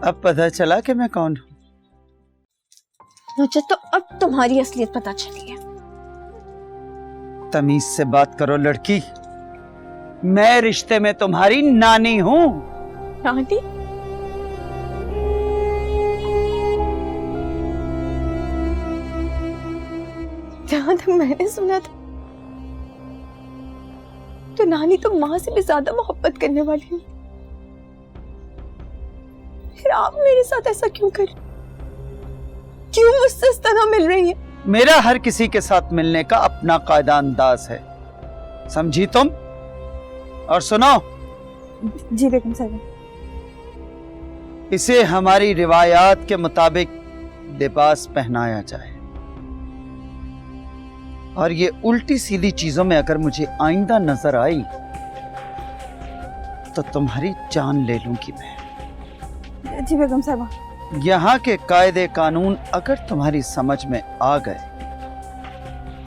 अब पता चला कि मैं कौन हूँ। मुझे तो अब तुम्हारी असलियत पता चली है। तमीज से बात करो लड़की, मैं रिश्ते में तुम्हारी नानी हूँ। नानी? जहां तक मैंने सुना था तो नानी तो माँ से भी ज्यादा मोहब्बत करने वाली है। फिर आप मेरे साथ ऐसा क्यों कर, क्यों मुझसे इस तरह मिल रही है? मेरा हर किसी के साथ मिलने का अपना कायदा अंदाज है, समझी तुम? और सुनो। जी बेगम साहब। इसे हमारी रिवायात के मुताबिक लिबास पहनाया जाए, और ये उल्टी सीधी चीजों में अगर मुझे आइंदा नजर आई तो तुम्हारी जान ले लूंगी मैं। जी बेगम साहब। यहाँ के कायदे कानून अगर तुम्हारी समझ में आ गए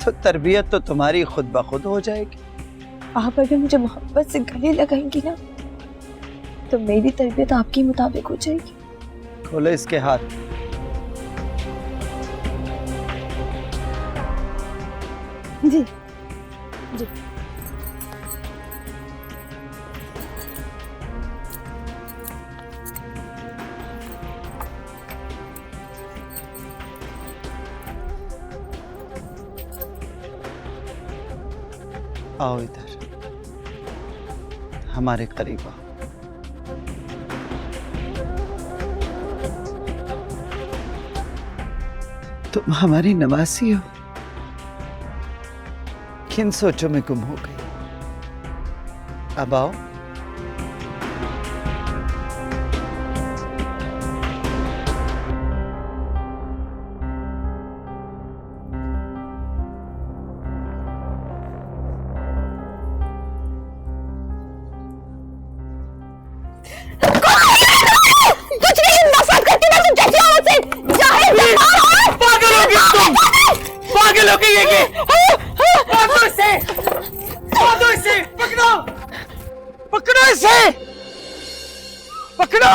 तो तरबियत तो तुम्हारी खुद ब खुद हो जाएगी। आप अगर मुझे मोहब्बत से गले लगाएंगी ना तो मेरी तरबियत आपके मुताबिक हो जाएगी। खोलो इसके हाथ। जी जी। आओ इधर, हमारे करीब आओ। तुम हमारी नवासी हो, किन सोचों में गुम हो गई। अब आओ। कुछ नहीं, नफरत करती मैं तुम जैसी औरत से। जाहिल पागल हो गई तुम, पागल हो गई है कि? पकड़ो इसे, पकड़ो इसे, पकड़ो, पकड़ो इसे, पकड़ो।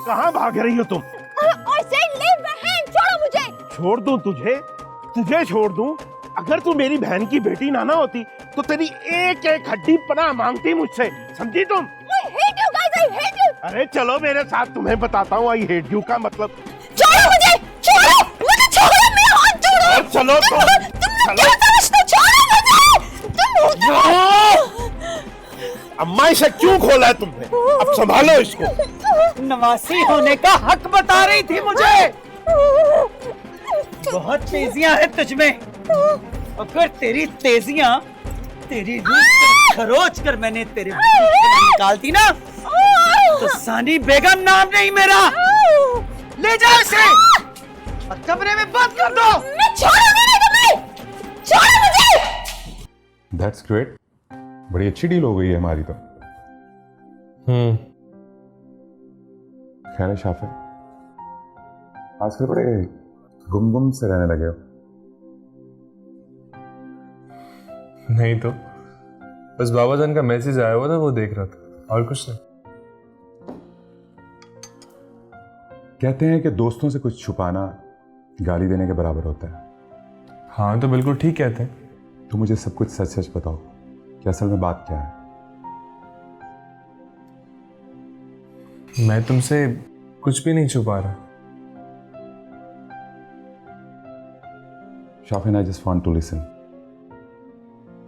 कहाँ भाग रही हो तुम? छोड़ो मुझे। छोड़ दूं तुझे? तुझे छोड़ दूं? अगर तू मेरी बहन की बेटी ना होती तो तेरी एक एक हड्डी पनाह मांगती मुझसे, समझी तुम? I hate you guys, I hate you। अरे चलो मेरे साथ, तुम्हें बताता हूँ आई हेट यू का मतलब। छोड़ो मुझे, छोड़ो मुझे, छोड़ो मेरा हाथ, छोड़ो। चलो तुम क्या समझते हो? छोड़ो मुझे। अम्मा इसे क्यों खोला है तुमने? अब संभालो इसको। नवासी होने का हक बता रही थी मुझे। बहुत तेजियां हैं तुझमें, अगर तेरी तेजियां तेरी रूह से खरोच कर मैंने तेरे निकालती ना तो सानी बेगम नाम नहीं मेरा। ले जाओ इसे और कमरे में बंद कर दो। मैं छोड़ूंगी नहीं तुम्हें, छोड़ो मुझे। दैट्स ग्रेट, बड़ी अच्छी डील हो गई है हमारी तो। खैर है शाफिर, आजकल बड़े गुम से रहने लगे हो। नहीं तो बस बाबा जान का मैसेज आया हुआ था, वो देख रहा था, और कुछ नहीं। कहते हैं कि दोस्तों से कुछ छुपाना गाली देने के बराबर होता है। हाँ तो बिल्कुल ठीक कहते हैं। तो मुझे सब कुछ सच सच बताओ कि असल में बात क्या है। मैं तुमसे कुछ भी नहीं छुपा रहा। Shafin, I just want to listen.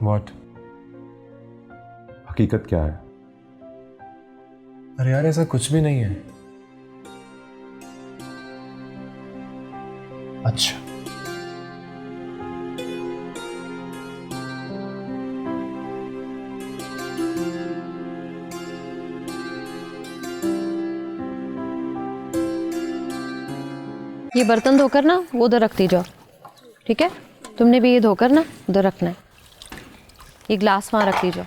What? हकीकत क्या है? अरे यार ऐसा कुछ भी नहीं है। अच्छा ये बर्तन धोकर ना वो उधर रख दी जाओ, ठीक है? तुमने भी ये धोकर ना उधर रखना है। ये ग्लास वहाँ रख दीजिए,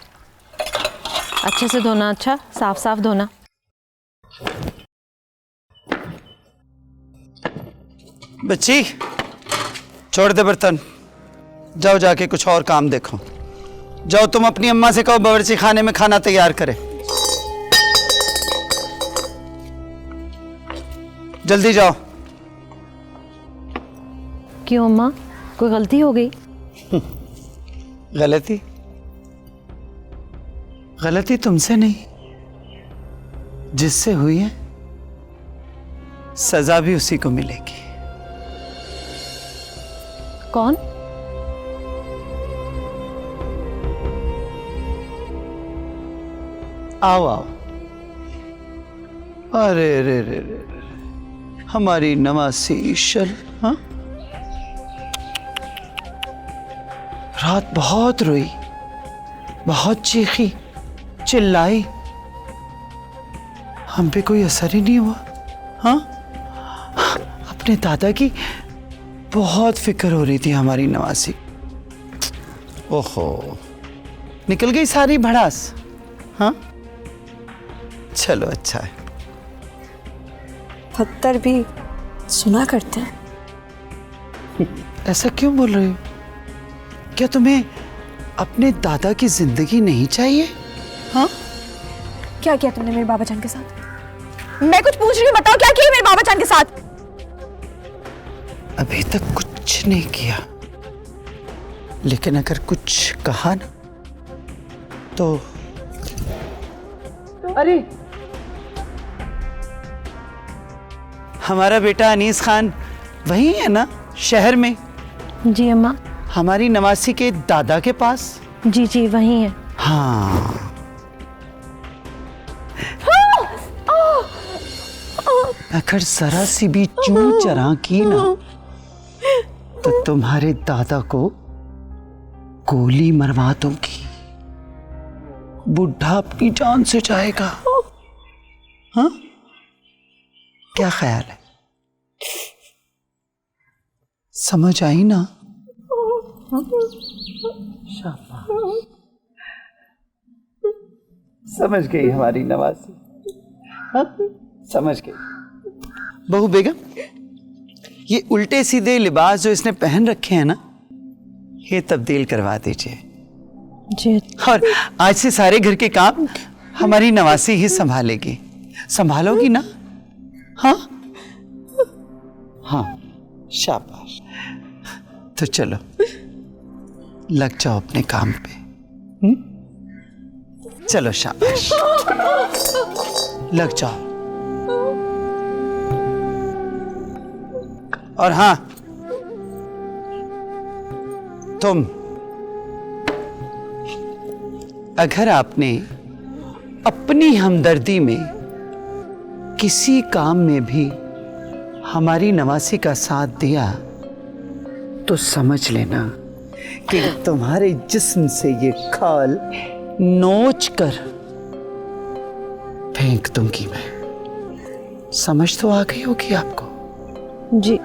अच्छे से धोना, अच्छा साफ साफ धोना। बच्ची छोड़ दे बर्तन, जाओ जाके कुछ और काम देखो। जाओ तुम अपनी अम्मा से कहो बावर्ची खाने में खाना तैयार करे, जल्दी जाओ। क्यों अम्मा, कोई गलती हो गई? गलती? गलती तुमसे नहीं, जिससे हुई है सजा भी उसी को मिलेगी। कौन? आओ आओ। अरे रे रे रे, हमारी नवासी ईशल, हाँ? रात बहुत रोई, बहुत चीखी, चिल्लाई, हम पे कोई असर ही नहीं हुआ। हाँ, अपने दादा की बहुत फिक्र हो रही थी हमारी नवासी। ओहो, निकल गई सारी भड़ास। हाँ, चलो अच्छा है। पत्थर भी सुना करते हैं। ऐसा क्यों बोल रहे हो? क्या तुम्हें अपने दादा की जिंदगी नहीं चाहिए? हाँ? क्या किया तुमने मेरे बाबा जान के साथ? मैं कुछ पूछ रही हूँ, बताओ क्या किया मेरे बाबा जान के साथ? अभी तक कुछ नहीं किया, लेकिन अगर कुछ कहा ना तो अरे हमारा बेटा अनीस खान वही है ना, शहर में? जी अम्मा। हमारी नवासी के दादा के पास? जी जी वही है। हाँ, अगर जरा सी भी चू चरा की ना तो तुम्हारे दादा को गोली मरवा दूंगी। बुढ़ा अपनी जान से जाएगा। हाँ, क्या ख्याल है? समझ आई ना? शाबाश, समझ गई हमारी नवासी। हाँ, समझ गई। बहू बेगम, ये उल्टे सीधे लिबास जो इसने पहन रखे हैं ना, ये तब्दील करवा दीजिए। जी। और आज से सारे घर के काम हमारी नवासी ही संभालेगी। संभालोगी ना? हाँ हाँ, शाबाश। तो चलो लग जाओ अपने काम पे। चलो शाबाश, लग जाओ। और हाँ, तुम अगर आपने अपनी हमदर्दी में किसी काम में भी हमारी नवासी का साथ दिया तो समझ लेना कि तुम्हारे जिस्म से ये खाल नोच कर फेंक दूंगी मैं। समझ तो आ गई होगी आपको? जी।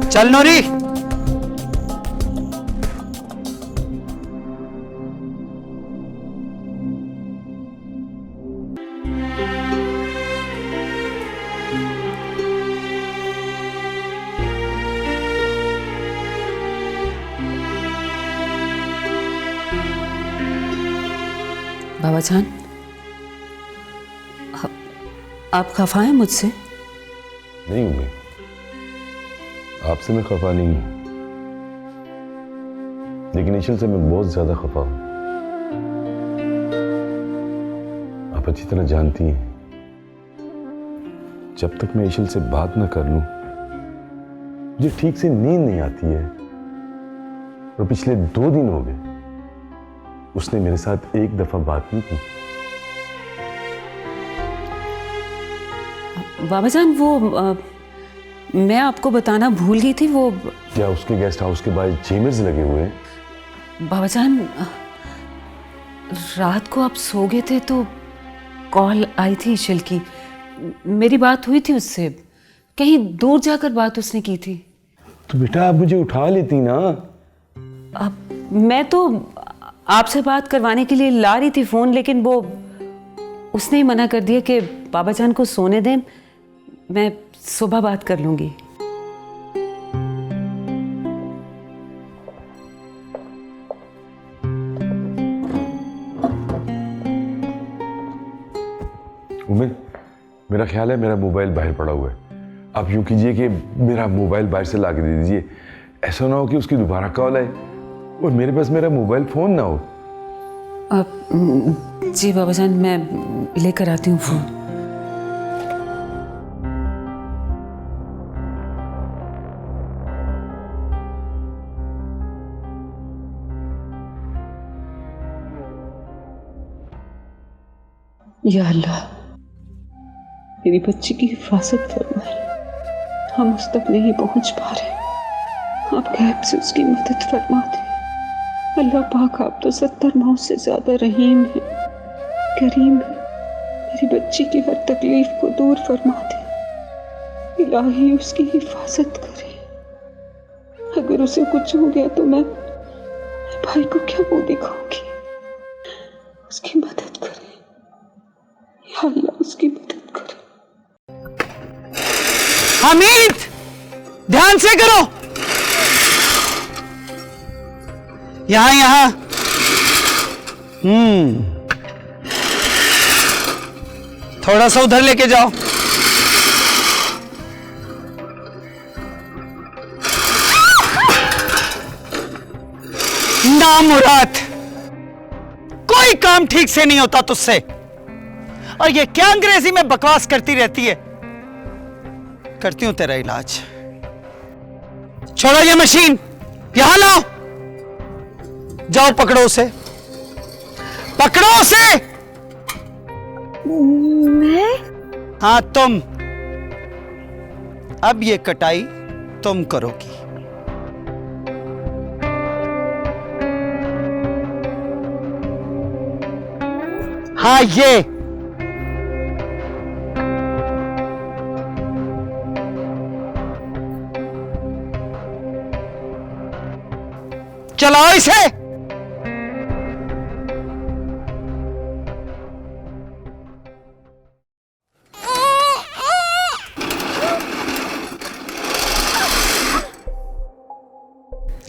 चल नूरी। बाबा जान, आप खफा हैं मुझसे? नहीं हूँ मैं, आपसे मैं खफा नहीं हूँ, लेकिन ईशल से मैं बहुत ज्यादा खफा हूँ। आप अच्छी तरह जानती हैं, जब तक मैं ईशल से बात ना कर लूं मुझे ठीक से नींद नहीं आती है। और पिछले 2 दिन हो गए उसने मेरे साथ एक दफा बात नहीं की। बाबा जान, वो मैं आपको बताना भूल गई थी। वो क्या उसके गेस्ट हाउस के बाहर चेमर्स लगे हुए हैं? बाबा जान, रात को आप सो गए थे तो कॉल आई थी ईशल की मेरी बात हुई थी उससे, कहीं दूर जाकर बात उसने की थी। तो बेटा आप मुझे उठा लेती ना। अब मैं तो आपसे बात करवाने के लिए ला रही थी फोन, लेकिन वो उसने ही मना कर दिया कि बाबा जान को सोने दें, मैं सुबह बात कर लूंगी। उम्मीद, मेरा ख्याल है मेरा मोबाइल बाहर पड़ा हुआ है। आप यूं कीजिए कि मेरा मोबाइल बाहर से ला के दे दीजिए। ऐसा ना हो कि उसकी दोबारा कॉल आए और मेरे पास मेरा मोबाइल फोन ना हो। जी बाबा जान, मैं लेकर आती हूँ फोन। या अल्लाह, मेरी बच्ची की हिफाजत फरमाए। हम उस तक नहीं पहुंच पा रहे, आप गैब से उसकी मदद फरमा दें। अल्लाह पाक, आप तो 70 माओं से ज्यादा रहीम है, करीम है। मेरी बच्ची की हर तकलीफ को दूर फरमा दे। इलाही उसकी हिफाजत करे। अगर उसे कुछ हो गया तो मैं भाई को क्या मुंह दिखाऊंगी। उसकी मदद करे या अल्लाह, उसकी मदद करे। हमीद, ध्यान से करो। यहां यहां। थोड़ा सा उधर लेके जाओ। नामुराद, कोई काम ठीक से नहीं होता तुझसे। और ये क्या अंग्रेजी में बकवास करती रहती है। करती हूं तेरा इलाज। छोड़ो ये मशीन, यहां लाओ। जाओ पकड़ो उसे, पकड़ो उसे। मैं? हाँ तुम। अब ये कटाई तुम करोगी। हाँ ये। चलाओ इसे।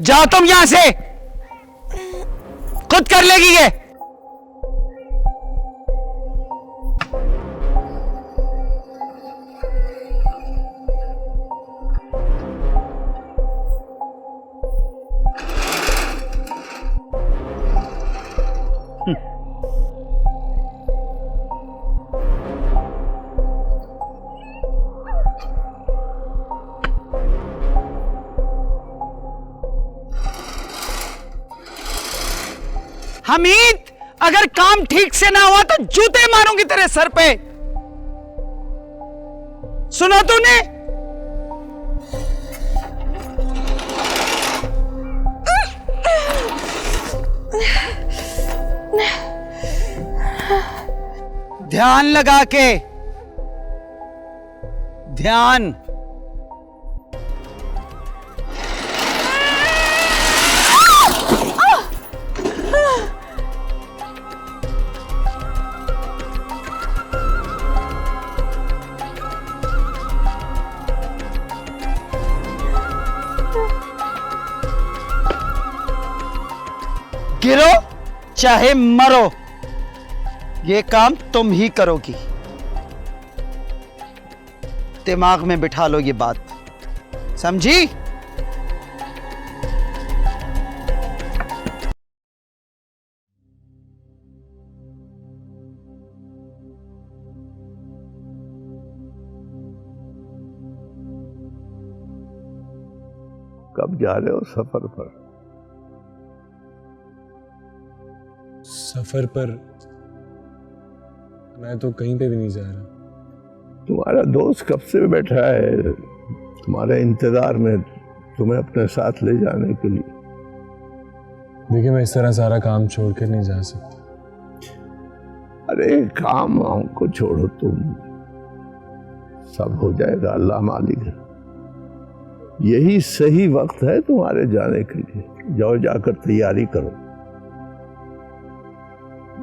जाओ तुम यहां से, खुद कर लेगी ये। हमीद, अगर काम ठीक से ना हुआ तो जूते मारूंगी तेरे सर पे। सुना तूने? ध्यान लगा के, ध्यान। गिरो चाहे मरो, ये काम तुम ही करोगी। दिमाग में बिठा लो ये बात, समझी? कब जा रहे हो सफर पर? सफर पर मैं तो कहीं पे भी नहीं जा रहा। तुम्हारा दोस्त कब से बैठा है तुम्हारे इंतजार में, तुम्हें अपने साथ ले जाने के लिए। देखिए, मैं इस तरह सारा काम छोड़ कर नहीं जा सकता। अरे काम को छोड़ो, तुम सब हो जाएगा, अल्लाह मालिक है। यही सही वक्त है तुम्हारे जाने के लिए। जाओ, जाकर तैयारी करो।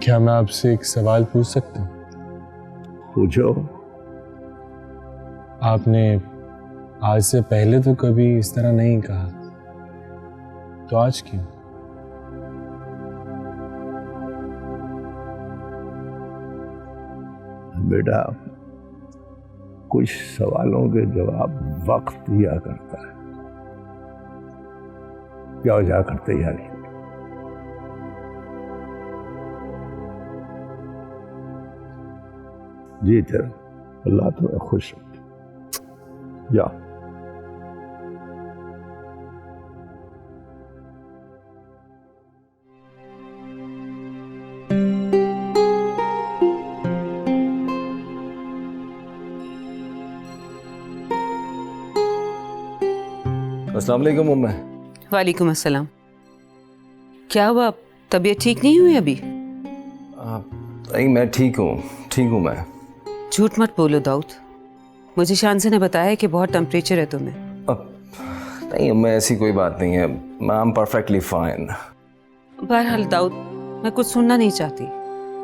क्या मैं आपसे एक सवाल पूछ सकता हूँ? पूछो। आपने आज से पहले तो कभी इस तरह नहीं कहा, तो आज क्यों? बेटा, कुछ सवालों के जवाब वक्त दिया करता है। जाओ, जाकर तैयारी। जी चलो, अल्लाह तुम्हें खुश रखे। जाओ। अस्सलाम वालेकुम उम्मा। वालेकुम अस्सलाम। क्या हुआ, तबीयत ठीक नहीं हुई अभी? नहीं, मैं ठीक हूँ मैं। झूठ मत बोलो दाऊद, मुझे शानसे ने बताया कि बहुत टेम्परेचर है तुम्हें। नहीं उम्मा, ऐसी कोई बात नहीं है, आई एम परफेक्टली फाइन। बहरहाल दाऊद, मैं कुछ सुनना नहीं चाहती,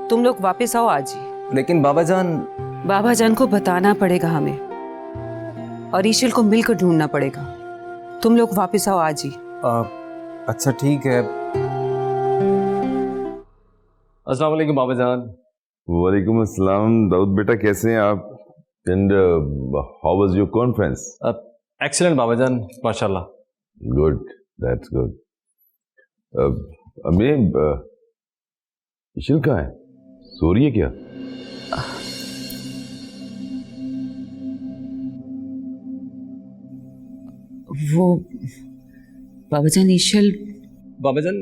तुम लोग वापस आओ आज ही। लेकिन बाबा जान को बताना पड़ेगा हमें, और ईशल को मिलकर ढूंढना पड़ेगा। तुम लोग वापस आओ आज ही। अच्छा ठीक है। अस्सलाम वालेकुम बाबा जान। वालेकुम अस्सलाम। दाऊद बेटा, कैसे हैं आप? And how was your conference? Excellent बाबा जान, माशाल्लाह। Good, that's good. अम्मी, इशिल कहाँ है? सो रही है क्या? वो बाबा जान, ईशल बाबा जान,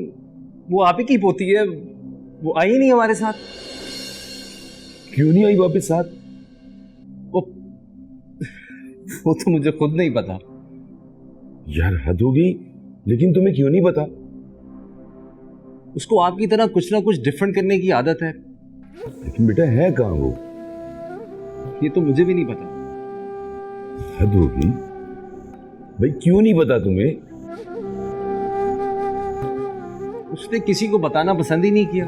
वो आप ही की पोती है, वो आई नहीं हमारे साथ। क्यों नहीं आई वापस साथ? वो तो मुझे खुद नहीं पता। यार हद हो गई, लेकिन तुम्हें क्यों नहीं पता? उसको आपकी तरह कुछ ना कुछ डिफरेंट करने की आदत है। लेकिन बेटा है कहाँ वो? ये तो मुझे भी नहीं पता। हद हो गई भाई, क्यों नहीं पता तुम्हें? उसने किसी को बताना पसंद ही नहीं किया।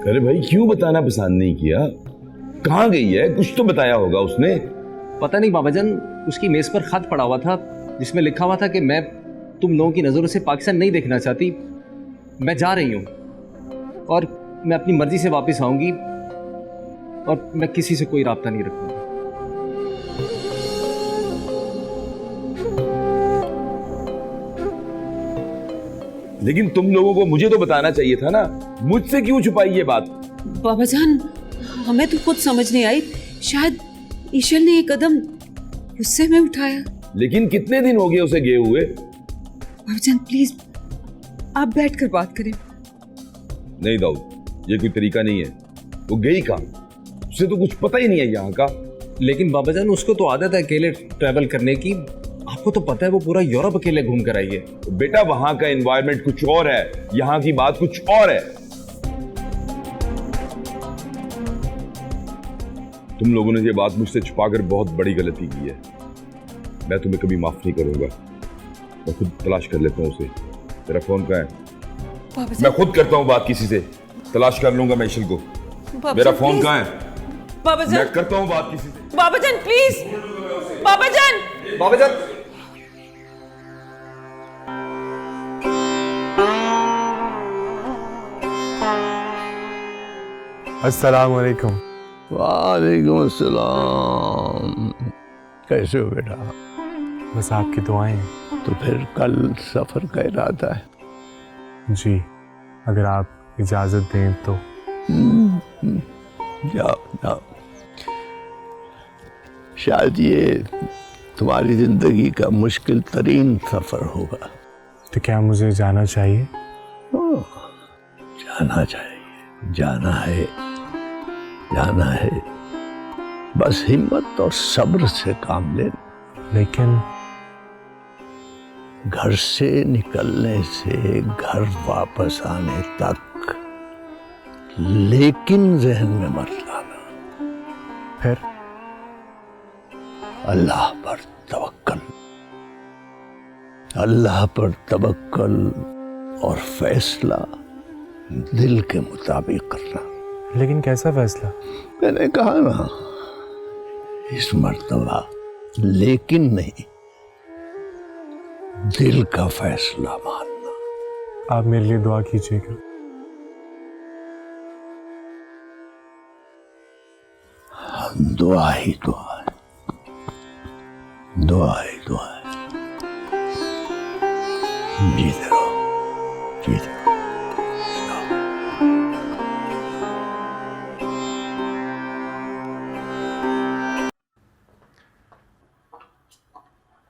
अरे भाई, क्यों बताना पसंद नहीं किया? कहाँ गई है? कुछ तो बताया होगा उसने। पता नहीं बाबा जान, उसकी मेज पर खत पड़ा हुआ था जिसमें लिखा हुआ था कि मैं तुम लोगों की नज़रों से पाकिस्तान नहीं देखना चाहती, मैं जा रही हूँ और मैं अपनी मर्जी से वापस आऊंगी और मैं किसी से कोई राब्ता नहीं रखूंगा। लेकिन तुम लोगों को मुझे तो बताना चाहिए था ना, मुझसे क्यों छुपाई ये बात? बाबा जान, हमें तो खुद समझ नहीं आई, शायद ईशल ने ये कदम गुस्से में उठाया। लेकिन कितने दिन हो गए उसे गए हुए? बाबा जान प्लीज, आप बैठकर बात करें। नहीं दाऊद, ये कोई तरीका नहीं है। वो गई कहाँ? उसे तो कुछ पता ही नहीं है यहाँ का। लेकिन बाबा जान, उसको तो आदत है अकेले ट्रैवल करने की। आपको तो पता है वो पूरा यूरोप अकेले घूम कर आई है। बेटा, वहां का एनवायरनमेंट कुछ और है, यहाँ की बात कुछ और है। तुम लोगों ने ये बात मुझसे छुपाकर बहुत बड़ी गलती की है। मैं तुम्हें कभी माफ नहीं करूंगा। मैं खुद तलाश कर लेता हूँ उसे। तेरा फोन कहाँ है? मैं खुद करता हूँ बात, किसी से तलाश कर लूंगा मैं इशिल को। मेरा फोन कहाँ है? बाबा जान, मैं करता हूँ बात किसी से। बाबा जान प्लीज, बाबा जान, बाबा जान। अस्सलाम वालेकुम। वालेकुम अस्सलाम। कैसे हो बेटा? बस आपकी दुआएं। तो फिर कल सफर का इरादा है? जी, अगर आप इजाजत दें तो। जाओ जाओ। शायद ये तुम्हारी जिंदगी का मुश्किल तरीन सफर होगा। तो क्या मुझे जाना चाहिए? जाना चाहिए, जाना है, जाना है। बस हिम्मत और सब्र से काम लेना। लेकिन घर से निकलने से घर वापस आने तक लेकिन जहन में मत लाना। फिर अल्लाह पर तवक्कल, अल्लाह पर तवक्कल और फैसला दिल के मुताबिक करना। लेकिन कैसा फैसला? मैंने कहा ना, इस मर्तबा लेकिन नहीं, दिल का फैसला मानना। आप मेरे लिए दुआ कीजिएगा। दुआ ही दुआ है, दुआ ही दुआ है। जीते रहो, जीते रहो।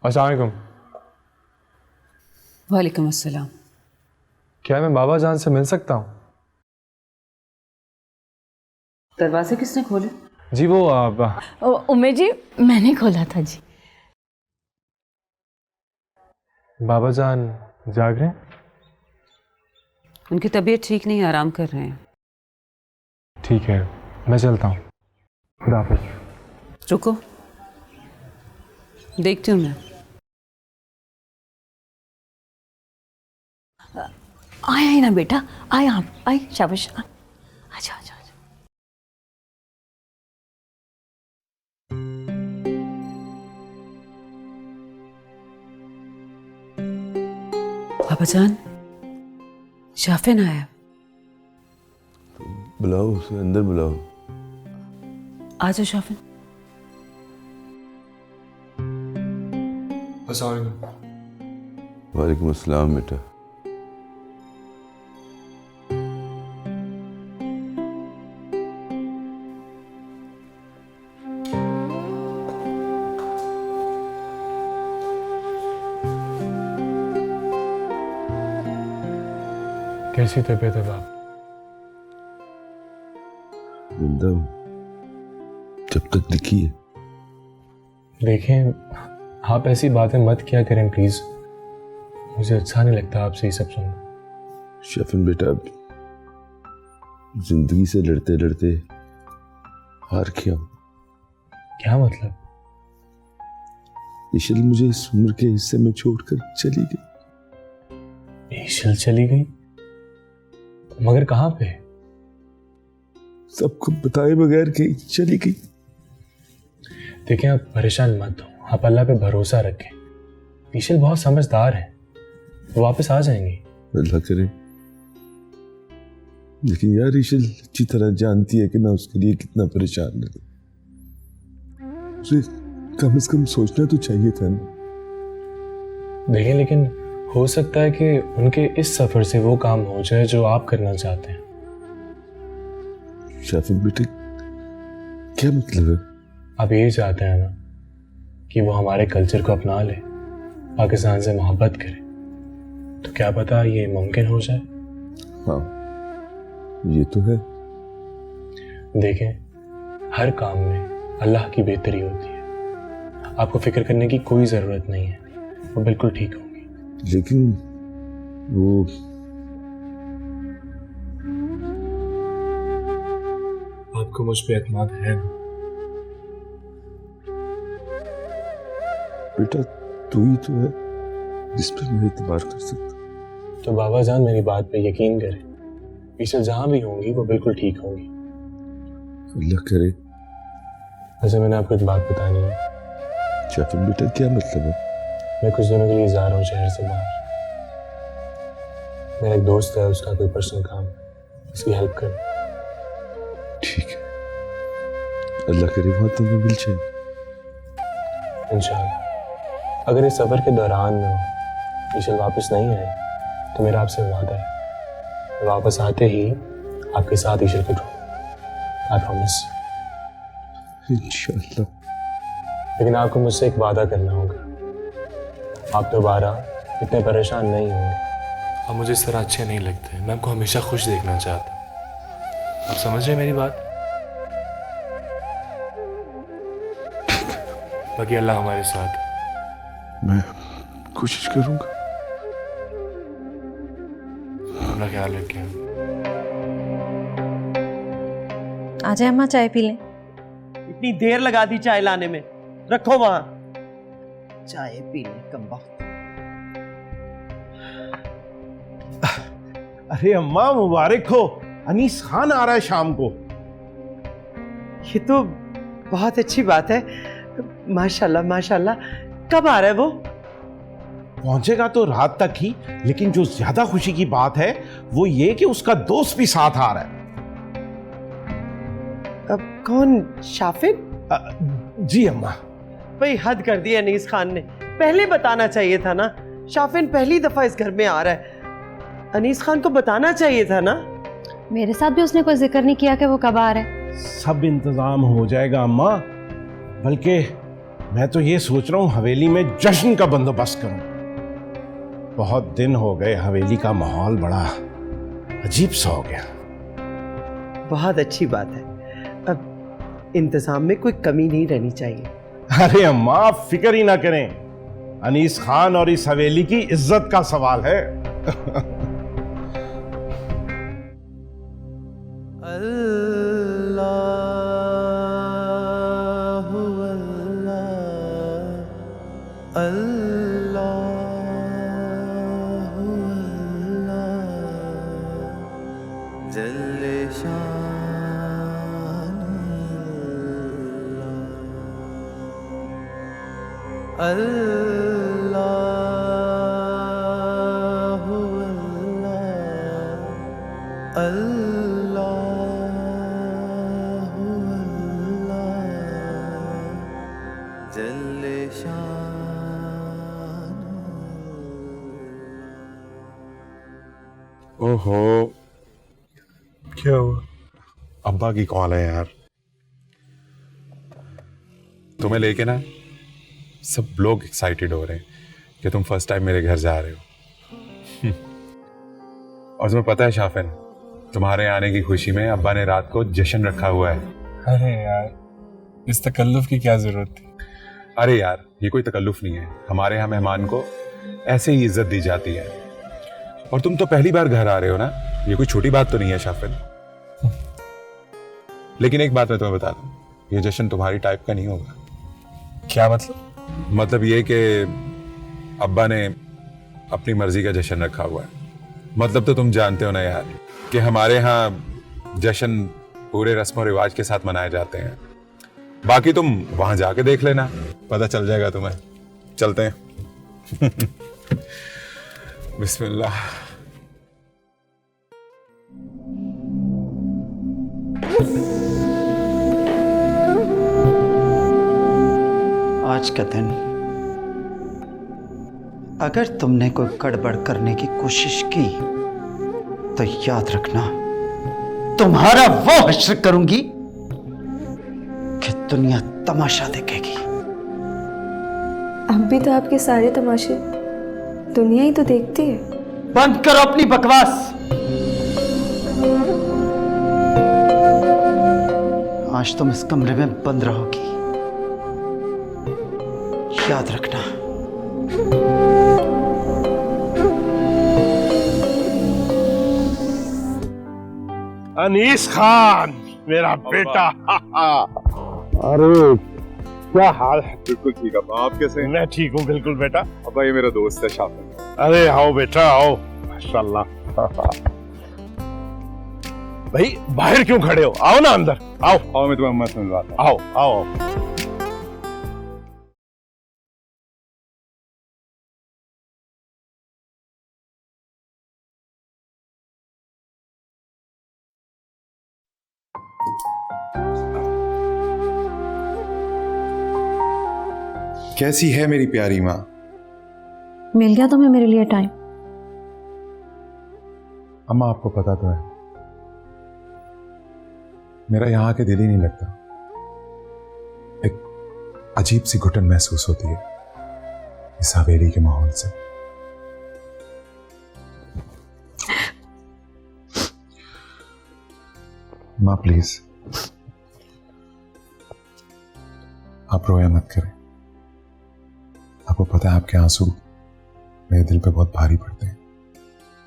अस्सलाम वालेकुम। वालेकुम अस्सलाम। क्या मैं बाबा जान से मिल सकता हूँ? दरवाजे किसने खोले? जी वो उमेर जी, मैंने खोला था जी। बाबा जान जाग रहे हैं? उनकी तबीयत ठीक नहीं, आराम कर रहे हैं। ठीक है, मैं चलता हूँ। खुदा हाफिज़। रुको, देखती हूँ मैं। आए आए ना बेटा, आए आप, आए, शाबाश। अच्छा अच्छा। बाबा जान, शाफिन आया। बुलाओ उसे, अंदर बुलाओ। आ जाओ शाफिन। अस्सलाम वालेकुम। वालेकुम अस्सलाम बेटा। कैसी तबीयत है बाप? जिंदा हूँ, जब तक दिखी है। देखें, आप ऐसी बातें मत किया करें प्लीज। मुझे अच्छा नहीं लगता आपसे ये सब सुनना। शफीन बेटा, जिंदगी से लड़ते लड़ते हार गया हूँ। क्या मतलब? ईशल मुझे इस उम्र के हिस्से में छोड़कर चली गई। ईशल चली गई? मगर कहाँ पे? सबको बताए बगैर कहीं चली गई। देखें, आप परेशान मत हो, आप अल्लाह पे भरोसा रखें। ईशल बहुत समझदार है, वो वापस आ जाएंगी। अल्लाह करे। लेकिन यार, ईशल अच्छी तरह जानती है कि मैं उसके लिए कितना परेशान रहता। उसे कम से कम सोचना तो चाहिए था ना। देखिए, लेकिन हो सकता है कि उनके इस सफर से वो काम हो जाए जो आप करना चाहते हैं। शाफिन बेटे, क्या मतलब है? आप यही चाहते हैं ना कि वो हमारे कल्चर को अपना ले, पाकिस्तान से मोहब्बत करे। तो क्या पता ये मुमकिन हो जाए। हाँ, ये तो है। देखें, हर काम में अल्लाह की बेहतरी होती है। आपको फिक्र करने की कोई ज़रूरत नहीं है, वो बिल्कुल ठीक होंगी। लेकिन वो आपको मुझ पे एतमाद है ना? बेटा, तू ही तो है जिस पर मैं एतबार कर सकता। तो बाबा जान, मेरी बात पे यकीन करें, ईशल जहां भी होंगी वो बिल्कुल ठीक होंगी। अल्लाह करे। वैसे मैंने आपको एक बात बतानी है। शाफिन बेटा, क्या मतलब है? मैं कुछ दिनों के लिए जा रहा हूँ शहर से बाहर। मेरा एक दोस्त है, उसका कोई पर्सनल काम है, उसकी हेल्प कर। ठीक है, अल्लाह करे वहां तुम्हें मिल जाए इंशाल्लाह। अगर इस सफर के दौरान में ईशल वापस नहीं आए तो मेरा आपसे वादा है, वापस आते ही आपके साथ ईशल को ढूंढूंगा। I promise. इंशाल्लाह। लेकिन आपको मुझसे एक वादा करना होगा, आप दोबारा इतने परेशान नहीं होंगे। आप मुझे इस तरह अच्छे नहीं लगते, मैं आपको हमेशा खुश देखना चाहता हूँ। आप समझ रहे हैं मेरी बात? बाकी अल्लाह हमारे साथ है। मैं कोशिश करूंगा। अपना ख्याल रखें। आ जाए अम्मा, चाय पी लें। इतनी देर लगा दी चाय लाने में। रखो वहां, चाय पीने कम वक्त। अरे अम्मा मुबारक हो, अनीस खान आ रहा है शाम को। ये तो बहुत अच्छी बात है, माशाल्लाह माशाल्लाह। कब आ रहा है वो? पहुंचेगा तो रात तक ही, लेकिन जो ज्यादा खुशी की बात है वो ये कि उसका दोस्त भी साथ आ रहा है। अब कौन? शाफिन? जी अम्मा। भाई हद कर दी अनीस खान ने, पहले बताना चाहिए था ना। शाफिन पहली दफा इस घर में आ रहा है, अनीस खान को बताना चाहिए था ना। मेरे साथ भी उसने कोई जिक्र नहीं किया कि वो कब आ रहा है। सब इंतजाम हो जाएगा अम्मा, बल्कि मैं तो ये सोच रहा हूँ हवेली में जश्न का बंदोबस्त करूं। बहुत दिन हो गए, हवेली का माहौल बड़ा अजीब सा हो गया। बहुत अच्छी बात है, अब इंतजाम में कोई कमी नहीं रहनी चाहिए। अरे अम्मा आप फिक्र ही ना करें, अनीस खान और इस हवेली की इज्जत का सवाल है। ओहो, क्या हुआ? अब्बा की कॉल है यार। तुम्हें लेके ना सब लोग एक्साइटेड हो रहे हैं कि तुम फर्स्ट टाइम मेरे घर जा रहे हो। और तुम्हें पता है शाफिन, तुम्हारे आने की खुशी में अब्बा ने रात को जश्न रखा हुआ है। अरे यार, इस तकल्लुफ की क्या जरूरत थी? अरे यार, ये कोई तकल्लुफ नहीं है, हमारे यहाँ मेहमान को ऐसे ही इज्जत दी जाती है। और तुम तो पहली बार घर आ रहे हो ना, ये कोई छोटी बात तो नहीं है शाफिन। लेकिन एक बात मैं तुम्हें बता दूं, ये जश्न तुम्हारी टाइप का नहीं होगा। क्या मतलब? मतलब ये कि अब्बा ने अपनी मर्जी का जश्न रखा हुआ है। मतलब तो तुम जानते हो ना यार कि हमारे यहाँ जश्न पूरे रस्म और रिवाज के साथ मनाए जाते हैं। बाकी तुम वहां जाके देख लेना, पता चल जाएगा तुम्हें। चलते हैं। बिस्मिल्लाह। आज का दिन अगर तुमने कोई गड़बड़ करने की कोशिश की तो याद रखना, तुम्हारा वो हश्र करूंगी कि दुनिया तमाशा देखेगी। अब भी तो आपके सारे तमाशे दुनिया ही तो देखती है। बंद करो अपनी बकवास। आज तुम इस कमरे में बंद रहोगी, याद रखना। अनीस खान मेरा बेटा। अरे क्या हाल है? बिल्कुल ठीक है। आप कैसे हैं? मैं ठीक हूँ बिल्कुल बेटा। अब्बा ये मेरा दोस्त है शाफिन। अरे आओ बेटा आओ, माशाल्लाह। भाई बाहर क्यों खड़े हो, आओ ना अंदर। आओ आओ, मैं तुम्हें अम्मा से मिलवाता हूं। आओ आओ। कैसी है मेरी प्यारी माँ? मिल गया तुम्हें मेरे लिए टाइम? अम्मा आपको पता तो है मेरा यहाँ आके दिल ही नहीं लगता। एक अजीब सी घुटन महसूस होती है इस हवेली के माहौल से। माँ प्लीज आप रोया मत करें। आपको पता है आपके आंसू मेरे दिल पे बहुत भारी पड़ते हैं।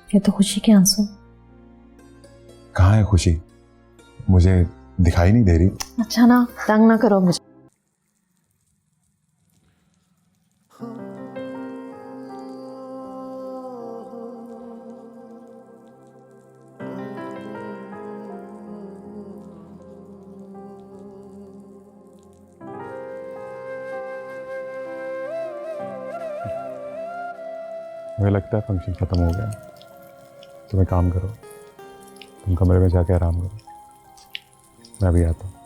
ये तो खुशी के आंसू। कहाँ है खुशी? मुझे दिखाई नहीं दे रही। अच्छा ना, तंग ना करो मुझे। मुझे लगता है फंक्शन ख़त्म हो गया। तुम एक काम करो, तुम कमरे में जाके आराम करो, मैं अभी आता हूँ।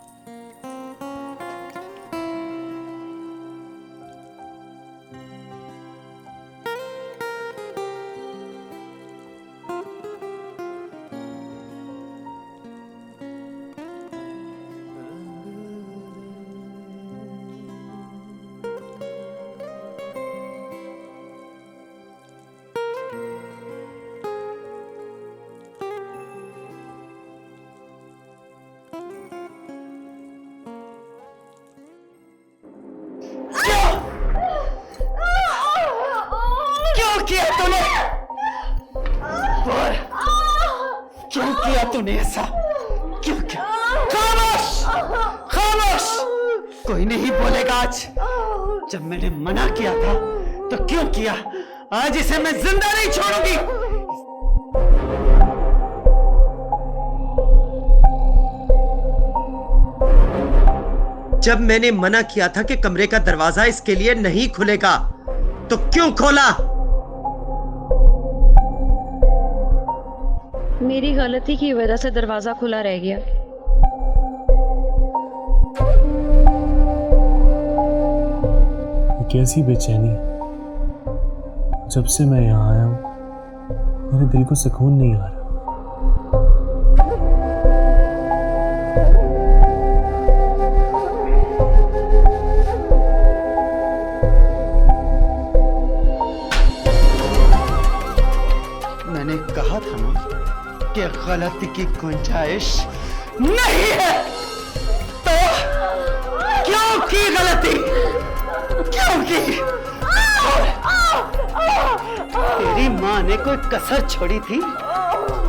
किया तूने? बोल, क्यों किया तूने ऐसा? क्यों किया? खामोश, खामोश। कोई नहीं बोलेगा आज। जब मैंने मना किया था तो क्यों किया? आज इसे मैं जिंदा नहीं छोड़ूंगी। जब मैंने मना किया था कि कमरे का दरवाजा इसके लिए नहीं खुलेगा, तो क्यों खोला? मेरी गलती की वजह से दरवाजा खुला रह गया। कैसी बेचैनी, जब से मैं यहाँ आया हूँ मेरे दिल को सुकून नहीं आ रहा। मैंने कहा था ना कि गलती की गुंजाइश नहीं है, तो क्यों की गलती? क्यों की? तेरी माँ ने कोई कसर छोड़ी थी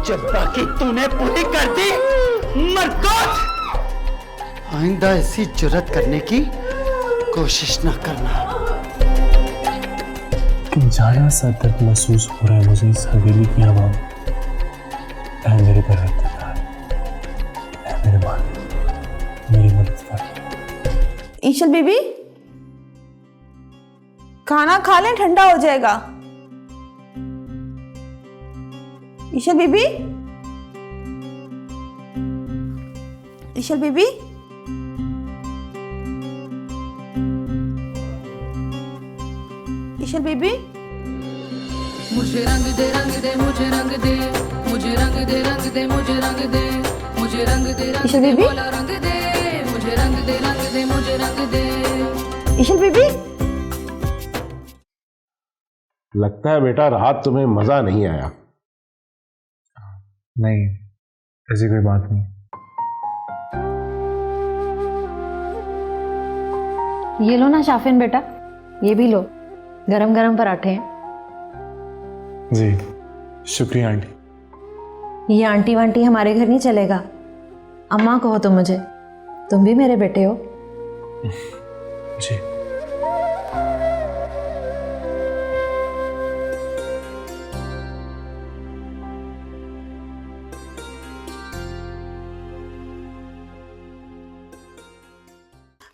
जो बाकी तूने पूरी कर दी? मरदोद! आइंदा ऐसी जुर्रत करने की कोशिश ना करना। जाना सा दर्द महसूस हो रहा है मुझे इस हवेली की हवा में। ऐ मेरे परवरदिगार, ऐ मेरे मालिक, मेरी मदद कर। ईशल बीबी, खाना खा लें, ठंडा हो जाएगा। ईशल बीबी, ईशल बीबी, ईशल बीबी। मुझे रंग दे, रंग दे, मुझे रंग दे, मुझे रंग दे, रंग दे, मुझे रंग दे, मुझे रंग दे, रंग दे, बोला रंग दे, मुझे रंग दे, रंग दे, मुझे रंग दे। ईशल बीबी, लगता है बेटा रात तुम्हें मजा नहीं आया। नहीं, ऐसी कोई बात नहीं। ये लो ना शाफिन बेटा, ये भी लो, गरम गरम पराठे हैं। जी शुक्रिया आंटी। ये आंटी वांटी हमारे घर नहीं चलेगा। अम्मा कहो तो मुझे, तुम भी मेरे बेटे हो। जी।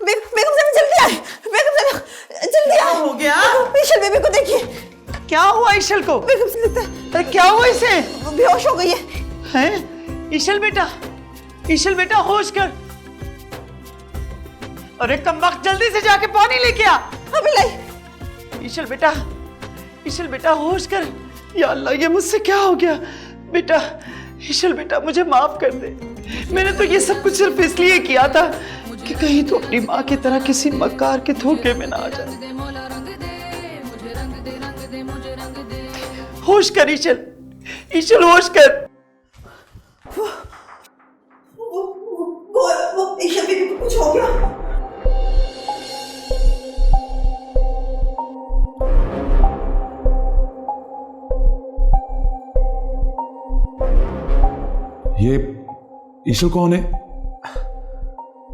बेगम साहब जल्दी आए, बेगम साहब जल्दी आए। हो गया? ईशल बेबी को देखिए। क्या हुआ ईशल को? बेगम से लगता है अरे क्या हुआ इसे? बेहोश हो गई है। हैं? ईशल बेटा, ईशल बेटा होश कर। अरे कमबख्त, जल्दी से जाके पानी लेके आ। अभी लाई। ईशल बेटा, ईशल बेटा होश कर। या अल्लाह, ये मुझसे क्या हो गया? बेटा, ईशल बेटा मुझे माफ कर दे। मैंने तो ये सब कुछ सिर्फ इसलिए किया था कि कहीं तो अपनी माँ की तरह किसी मक्कार के धोखे में ना आ जाए। होश कर ईशल, ईशल होश कर। वो ईशल बेबी को कुछ हो गया। ये ईशल कौन है?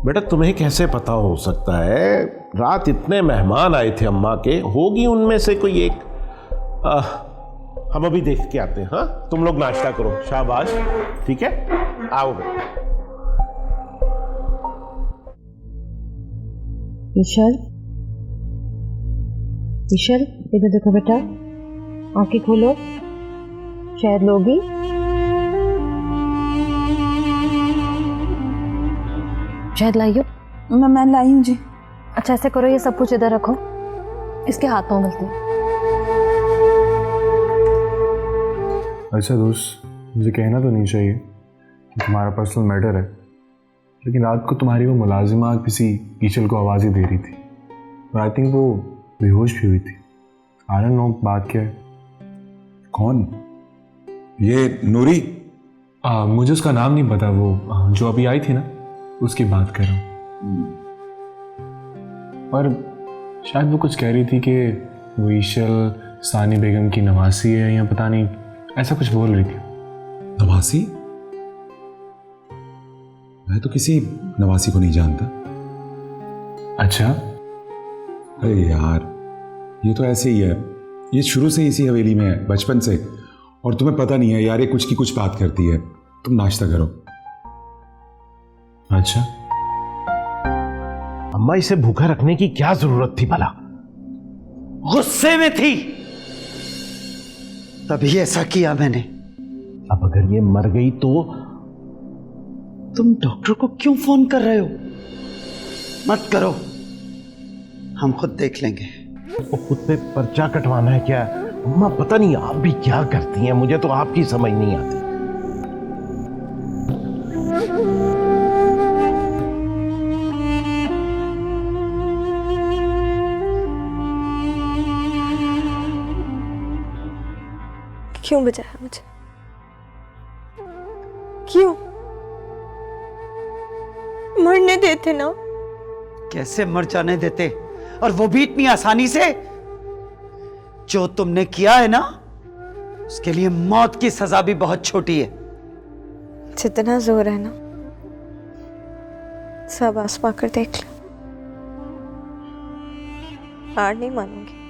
बेटा तुम्हें कैसे पता हो सकता है? रात इतने मेहमान आए थे अम्मा के, होगी उनमें से कोई एक। हम अभी देख के आते हैं। हाँ, तुम लोग नाश्ता करो। शाबाश, ठीक है, आओ बेटा। ईशल, ईशल इधर देखो बेटा, आंखें खोलो, शायद लोगी। शहद लाई हो? मैं लाई हूँ जी। अच्छा ऐसे करो, ये सब कुछ इधर रखो, इसके हाथ पाँव मिलते हैं। अच्छा दोस्त, मुझे कहना तो नहीं चाहिए कि तुम्हारा पर्सनल मैटर है, लेकिन रात को तुम्हारी वो मुलाजिमा किसी ईशल को आवाज़ ही दे रही थी और आई थिंक वो बेहोश भी हुई थी। आई डोंट नो बात क्या है। कौन? ये नूरी? मुझे उसका नाम नहीं पता, वो जो अभी आई थी ना, उसकी बात कर रहा हूँ। और शायद वो कुछ कह रही थी कि वो ईशल सानी बेगम की नवासी है या पता नहीं, ऐसा कुछ बोल रही थी। नवासी? मैं तो किसी नवासी को नहीं जानता। अच्छा? अरे यार, ये तो ऐसे ही है, ये शुरू से इसी हवेली में है, बचपन से। और तुम्हें पता नहीं है यार, ये कुछ की कुछ बात करती है। तुम नाश्ता करो। अच्छा? अम्मा इसे भूखा रखने की क्या जरूरत थी भला? गुस्से में थी, तभी ऐसा किया मैंने। अब अगर ये मर गई तो? तुम डॉक्टर को क्यों फोन कर रहे हो? मत करो, हम खुद देख लेंगे। वो खुद पे पर्चा कटवाना है क्या? अम्मा पता नहीं आप भी क्या करती हैं, मुझे तो आपकी समझ नहीं आती। क्यों बचाया मुझे? क्यों? मरने देते ना। कैसे मर जाने देते, और वो भी इतनी आसानी से? जो तुमने किया है ना, उसके लिए मौत की सजा भी बहुत छोटी है। जितना जोर है ना, सब आसमा कर देख लो, हार नहीं मानूंगी।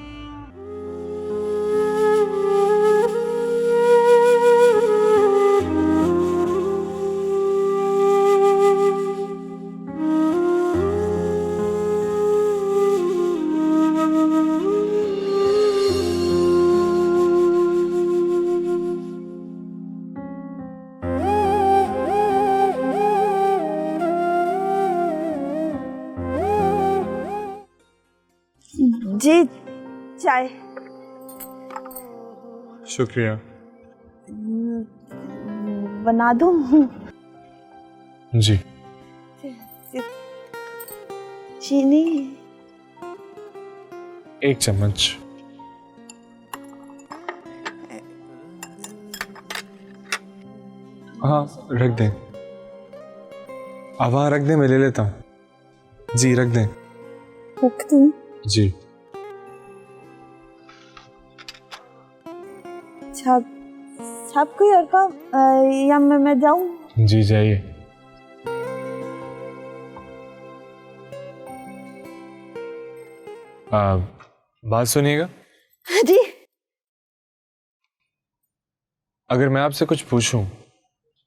जी चाय। शुक्रिया। बना दूं? जी। चीनी 1 चम्मच। हाँ रख दें। अब हाँ रख दें, मैं ले लेता हूँ। जी रख दें। रख दूं? जी। छाप कोई और काम या मैं जाऊं? जी जाइए। बात सुनिएगा। जी। अगर मैं आपसे कुछ पूछूं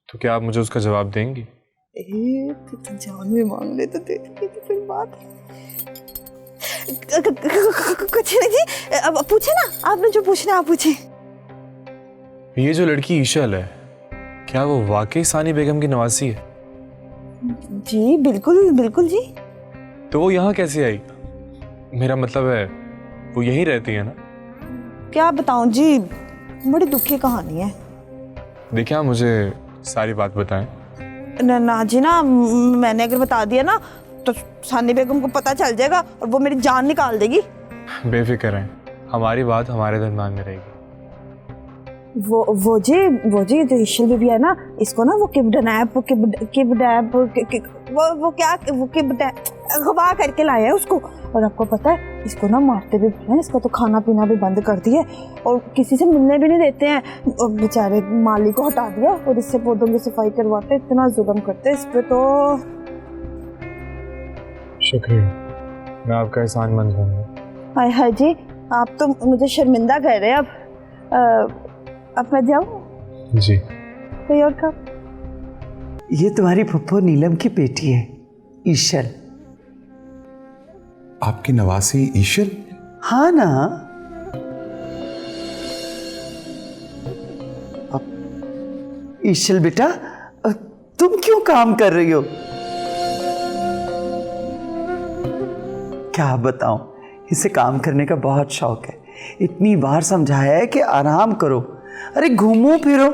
तो क्या आप मुझे उसका जवाब देंगी? तो जान में मांग ले तो दे देंगे, तो फिर बात कुछ नहीं जी। अब पूछे ना, आपने जो पूछना आप पूछे। ये जो लड़की ईशल है, क्या वो वाकई सानी बेगम की नवासी है? जी बिल्कुल बिल्कुल जी। तो वो यहाँ कैसे आई? मेरा मतलब है वो यहीं रहती है ना? क्या बताऊं जी, बड़ी दुखी कहानी है। देखिए आप मुझे सारी बात बताएं। ना जी ना, मैंने अगर बता दिया ना तो सानी बेगम को पता चल जाएगा और वो मेरी जान निकाल देगी। बेफिक्र रहें, हमारी बात हमारे दरमियान में रहेगी। वो जी जो ईशल बीबी है ना, इसको ना वो किडनैप गवा करके लाया है उसको। और आपको पता है, इसको ना मारते भी हैं, इसका तो खाना पीना भी बंद कर दिया और किसी से मिलने भी नहीं देते हैं। और बेचारे माली को हटा दिया और इससे पौधों की सफाई करवाते, इतना जुल्म करते इस पे। तो शुक्रिया, मैं आपका एहसान मंद रहूंगा। हाय हाय जी, आप तो मुझे शर्मिंदा कर रहे हैं। अब मैं जाऊं? जी। कोई और काम? ये तुम्हारी फुफ्फो नीलम की बेटी है, ईशल। आपकी नवासी ईशल? हाँ ना। ईशल बेटा, तुम क्यों काम कर रही हो? क्या बताऊं, इसे काम करने का बहुत शौक है। इतनी बार समझाया है कि आराम करो, अरे घूमो फिरो,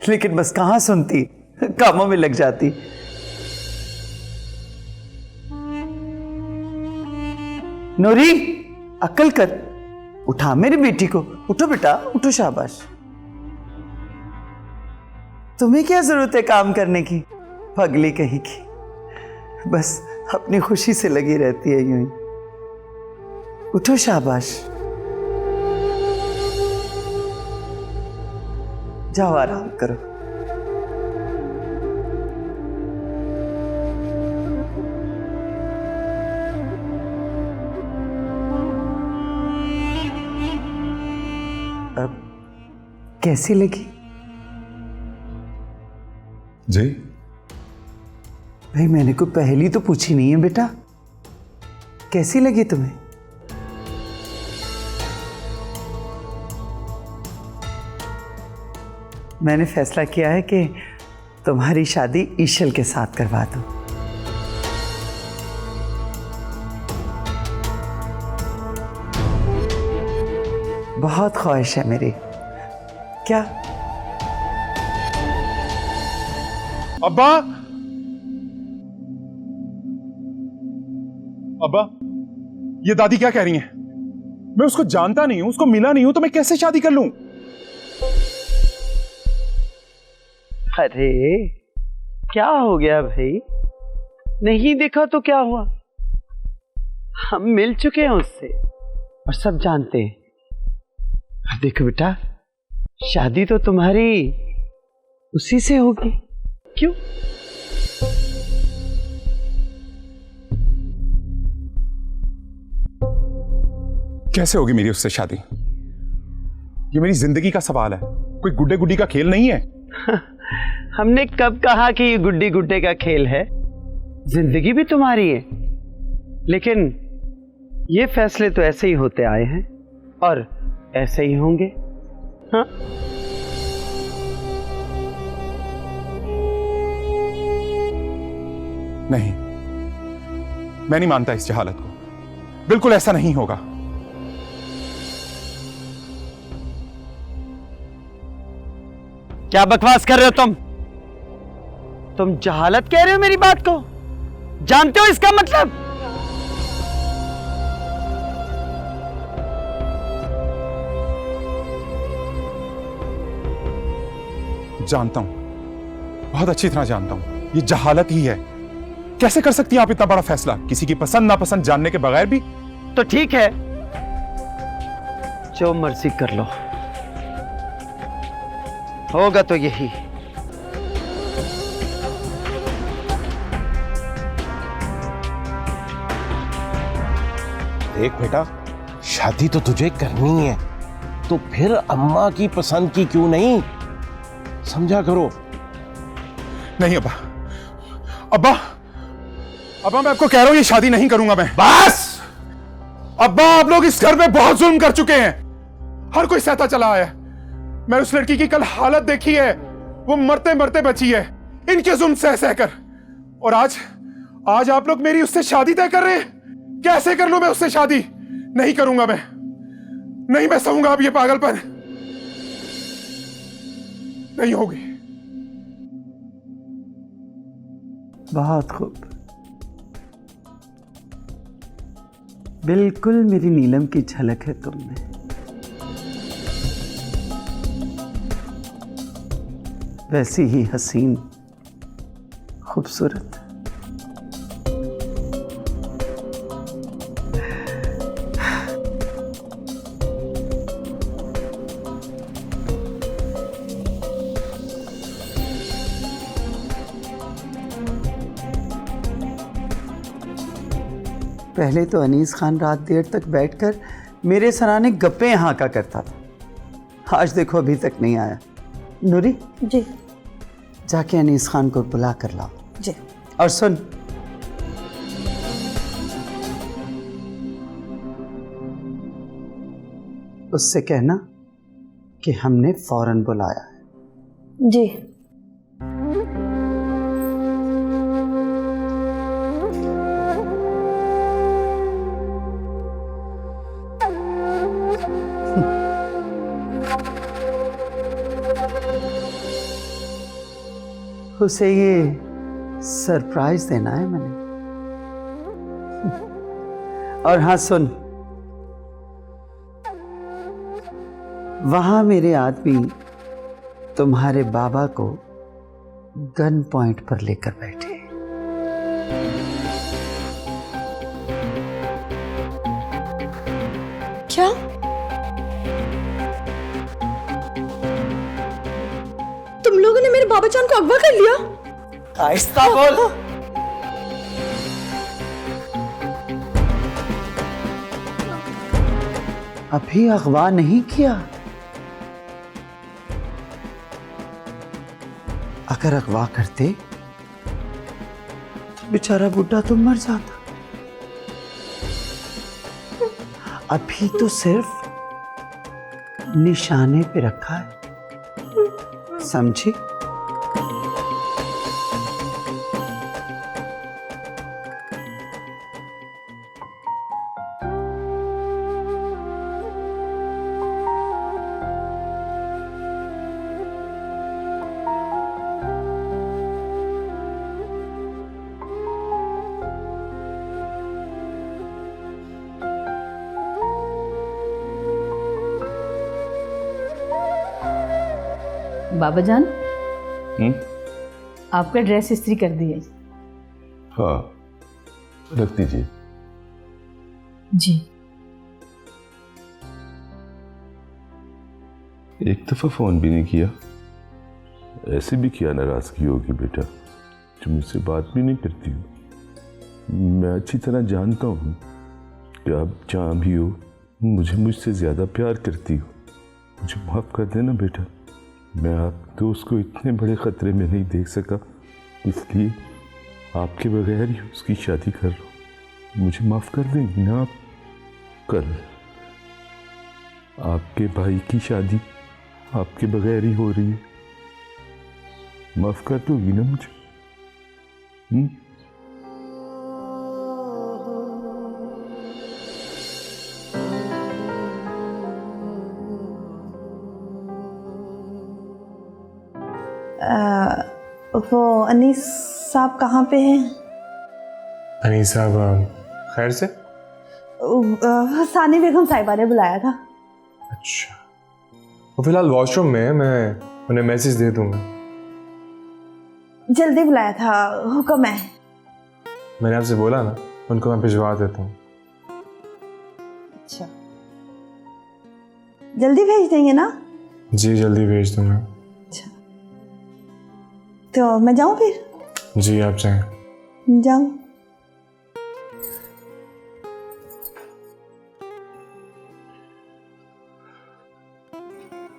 लेकिन बस कहाँ सुनती, कामों में लग जाती। नूरी, अक्ल कर, उठा मेरी बेटी को। उठो बेटा, उठो, शाबाश। तुम्हें क्या जरूरत है काम करने की, पगली कहीं की, बस अपनी खुशी से लगी रहती है यूं ही। उठो, शाबाश, जाओ आराम करो। अब कैसी लगी? जी भाई मैंने को पहली तो पूछी नहीं है बेटा, कैसी लगी तुम्हें? मैंने फैसला किया है कि तुम्हारी शादी ईशल के साथ करवा दूं। बहुत ख्वाहिश है मेरी। क्या? अब्बा, अब्बा, ये दादी क्या कह रही हैं? मैं उसको जानता नहीं हूं, उसको मिला नहीं हूं, तो मैं कैसे शादी कर लूं? अरे क्या हो गया भाई? नहीं देखा तो क्या हुआ? हम मिल चुके हैं उससे और सब जानते हैं। देखो बेटा, शादी तो तुम्हारी उसी से होगी, क्यों? कैसे होगी मेरी उससे शादी? ये मेरी जिंदगी का सवाल है, कोई गुड्डे गुड्डी का खेल नहीं है। हमने कब कहा कि ये गुड्डी गुड्डे का खेल है? जिंदगी भी तुम्हारी है, लेकिन ये फैसले तो ऐसे ही होते आए हैं और ऐसे ही होंगे। हाँ? नहीं, मैं नहीं मानता इस जहालत को, बिल्कुल ऐसा नहीं होगा। क्या बकवास कर रहे हो तुम जहालत कह रहे हो मेरी बात को? जानते हो इसका मतलब? जानता हूं, बहुत अच्छी तरह जानता हूं, ये जहालत ही है। कैसे कर सकती हैं आप इतना बड़ा फैसला किसी की पसंद नापसंद जानने के बगैर भी? तो ठीक है, जो मर्जी कर लो, होगा तो यही। देख बेटा, शादी तो तुझे करनी है, तो फिर अम्मा की पसंद की क्यों नहीं, समझा करो। नहीं अब्बा, अब्बा, अब्बा मैं आपको कह रहा हूं ये शादी नहीं करूंगा मैं। बस अब्बा, आप लोग इस घर में बहुत जुल्म कर चुके हैं, हर कोई सहता चला आया है। मैं उस लड़की की कल हालत देखी है, वो मरते मरते बची है इनके जुल्म सह सह कर, और आज आप लोग मेरी उससे शादी तय कर रहे हैं। कैसे कर लूं मैं उससे शादी? नहीं करूंगा मैं, नहीं मैं सहूंगा अब ये पागलपन, नहीं होगी। बहुत खूब, बिल्कुल मेरी नीलम की झलक है तुम में। वैसी ही हसीन, खूबसूरत। पहले तो अनीस खान रात देर तक बैठकर मेरे सराहने गप्पे हाँका करता था, आज देखो अभी तक नहीं आया। नूरी जी, जाके अनीस खान को बुला कर लाओ। जी। और सुन, उससे कहना कि हमने फौरन बुलाया है। जी। उसे ये सरप्राइज देना है मैंने। और हाँ सुन, वहां मेरे आदमी तुम्हारे बाबा को गन पॉइंट पर लेकर बैठे। क्या? तुम लोगों ने मेरे बाबा जान को अगवा कर लिया? आहिस्ता बोल। अभी अगवा नहीं किया। अगर अगवा करते तो बेचारा बुड्ढा तो मर जाता। अभी तो सिर्फ निशाने पे रखा है, समझी? बाबा जान, आपका ड्रेस इस्त्री कर दिए। हाँ, रख दीजिए। जी। एक दफा फोन भी नहीं किया। ऐसे भी क्या नाराजगी होगी बेटा, जो मुझसे बात भी नहीं करती हो। मैं अच्छी तरह जानता हूँ कि आप जहाँ भी हो मुझे मुझसे ज़्यादा प्यार करती हो। मुझे माफ़ कर देना बेटा, मैं आप दोस्त को इतने बड़े ख़तरे में नहीं देख सका, इसलिए आपके बगैर ही उसकी शादी कर रहा हूँ। मुझे माफ़ कर देंगी ना आप? कल आपके भाई की शादी आपके बगैर ही हो रही है, माफ़ कर दोगी ना मुझे? वो अनीस साहब कहाँ पे हैं? अनीस साहब खैर से? सानी बेगम साहिबा ने बुलाया था। अच्छा, वो फिलहाल वॉशरूम में है, मैं उन्हें मैसेज दे दूंगा। जल्दी बुलाया था, हुक्म है। मैंने आपसे बोला ना, उनको मैं भिजवा देता हूँ। अच्छा, जल्दी भेज देंगे ना? जी जल्दी भेज दूंगा। अच्छा, तो मैं जाऊँ फिर? जी आप जाएं। जाऊँ।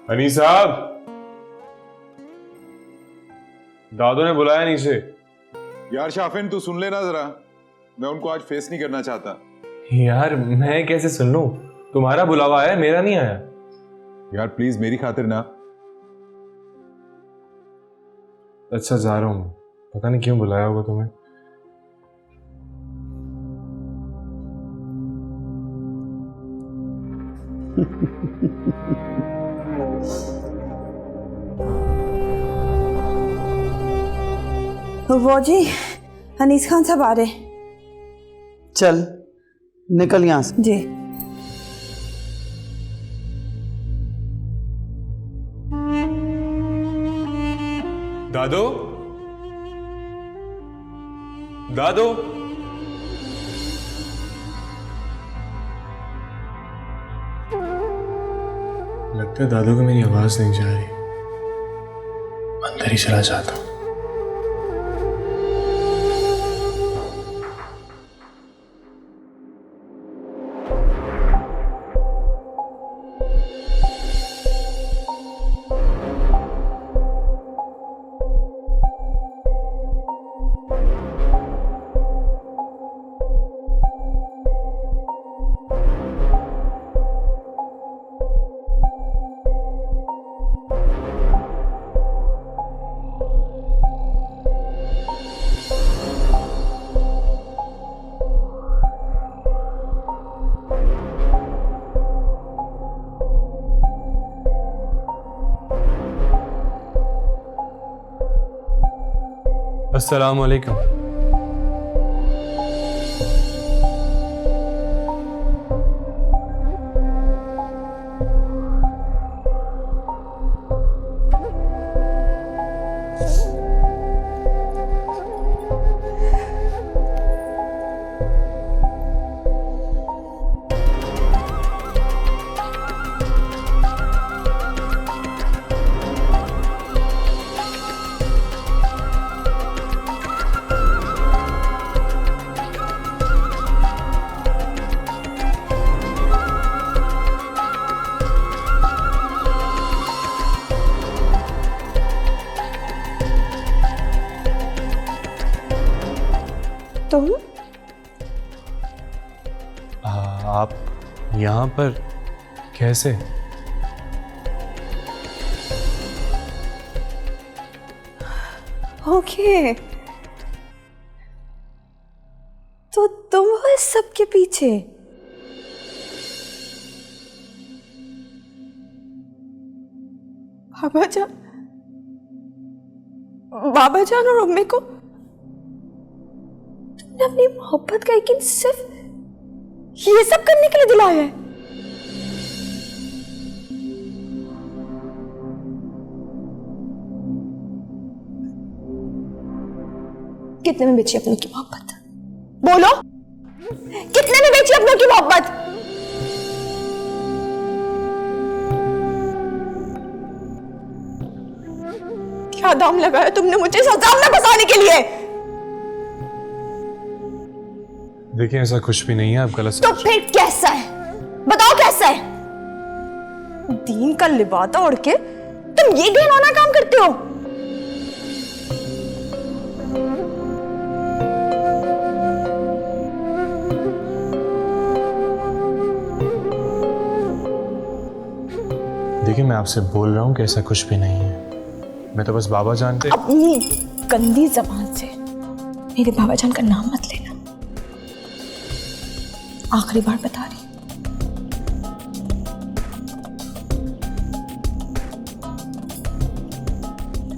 अनीस साहब, दादू ने बुलाया नीचे। यार शाफिन तू सुन लेना जरा, मैं उनको आज फेस नहीं करना चाहता। यार मैं कैसे सुन लूं? तुम्हारा बुलावा आया, मेरा नहीं आया। यार प्लीज मेरी खातिर ना। अच्छा जा रहा हूँ, पता नहीं क्यों बुलाया होगा तुम्हें। वो जी अनीस खान साहब आ रहे। चल निकल यहां से। जी। दादू, दादू, लगता है दादू को मेरी आवाज नहीं जा रही। अंदर ही चला जाता हूं। अस्सलाम वालेकुम। तुम आप यहाँ पर कैसे? ओके, तो तुम हो इस सब के पीछे। बाबा जान और अम्मी को तुमने अपनी मोहब्बत का यकीन सिर्फ ये सब करने के लिए दिलाया है। कितने में बेची अपनों की मोहब्बत? बोलो, कितने में बेची अपनों की मोहब्बत? क्या दाम लगाया तुमने मुझे इस अजाब में फंसाने के लिए? देखिए ऐसा कुछ भी नहीं है, आप गलत तो फिर कैसा है? बताओ कैसा है? दीन का लिबादा ओढ़ के तुम ये घिनौना काम करते हो। देखिए मैं आपसे बोल रहा हूँ कि ऐसा कुछ भी नहीं है, मैं तो बस बाबा जानते। अपनी गंदी जबान से मेरे बाबा जान का नाम मत लेना, आखिरी बार बता रही।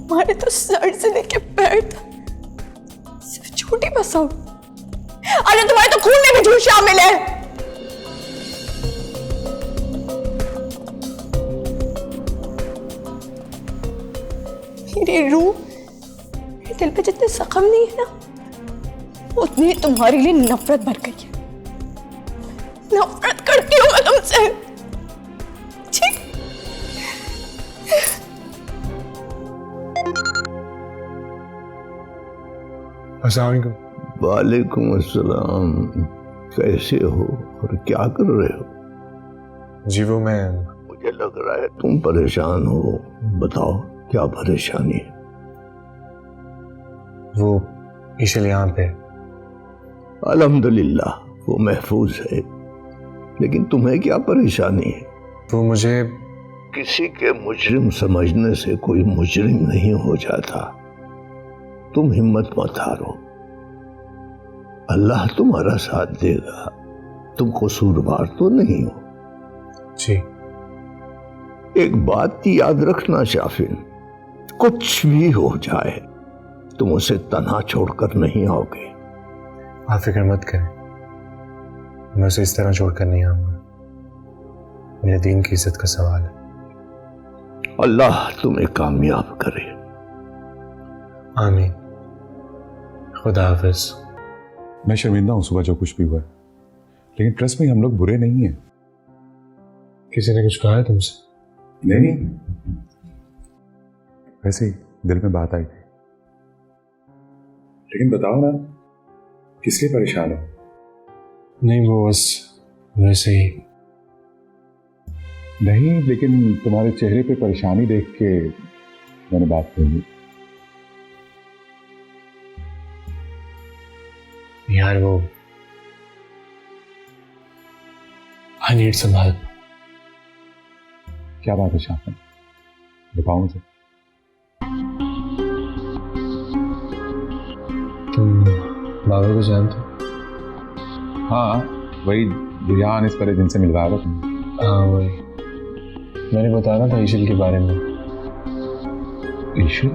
हमारे तो सर से लेके पैर तक सिर्फ छोटी बसाओ। अरे तुम्हारे तो खून में भी झूठ शामिल है। मेरी रूह, मेरे दिल पे जितने जख्म नहीं है ना, उतनी तुम्हारे लिए नफरत भर गई है। नफरत करती हूँ मैं तुमसे। ठीक? अस्सलाम वालेकुम। वालेकुम अस्सलाम। कैसे हो और क्या कर रहे हो? जी वो मैं, मुझे लग रहा है तुम परेशान हो। बताओ क्या परेशानी है? वो ईशल यहाँ पे। अल्हम्दुलिल्लाह वो महफूज है, लेकिन तुम्हें क्या परेशानी है? वो मुझे, किसी के मुजरिम समझने से कोई मुजरिम नहीं हो जाता। तुम हिम्मत मत हारो, अल्लाह तुम्हारा साथ देगा। तुम कसूरवार तो नहीं हो। जी। एक बात याद रखना शाफिन, कुछ भी हो जाए तुम उसे तन्हा छोड़कर नहीं आओगे। आप फिक्र मत करें, मैं उसे इस तरह छोड़कर नहीं आऊंगा। मेरे दीन की इज्जत का सवाल है। अल्लाह तुम्हें कामयाब करे। आमीन। खुदा हाफिज। मैं शर्मिंदा हूं सुबह जो कुछ भी हुआ है, लेकिन ट्रस्ट में हम लोग बुरे नहीं हैं। किसी ने कुछ कहा है तुमसे? नहीं, वैसे ही दिल में बात आई थी। लेकिन बताओ ना, किस लिए परेशान हो? नहीं वो बस वैसे ही। नहीं, लेकिन तुम्हारे चेहरे पे परेशानी देख के मैंने बात कर ली। यार वो, I need some help। क्या बात है शाफिन, बताओ मुझे। तुम बाबा को जानते? हाँ, वही रिहान इस पर जिनसे मिलवाया था तुम। हाँ वही, मैंने बताया था ईशल के बारे में। ईशल?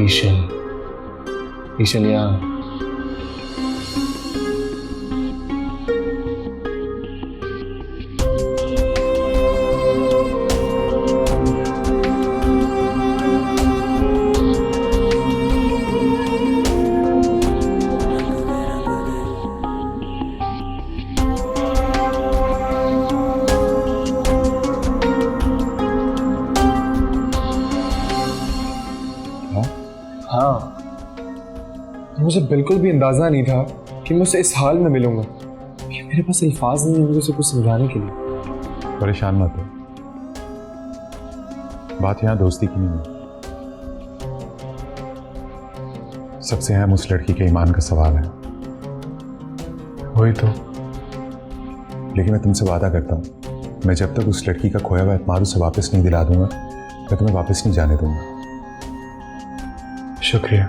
ईशल ईशल यहाँ मुझे बिल्कुल भी अंदाजा नहीं था कि मैं उसे इस हाल में मिलूंगा। मेरे पास अल्फाज नहीं होंगे उसे कुछ समझाने के लिए। परेशान मत हो, बात यहाँ दोस्ती की नहीं है, सबसे अहम उस लड़की के ईमान का सवाल है। वही तो। लेकिन मैं तुमसे वादा करता हूँ, मैं जब तक उस लड़की का खोया हुआ एतमाद उसे वापस नहीं दिला दूंगा, मैं तुम्हें वापस नहीं जाने दूंगा। शुक्रिया।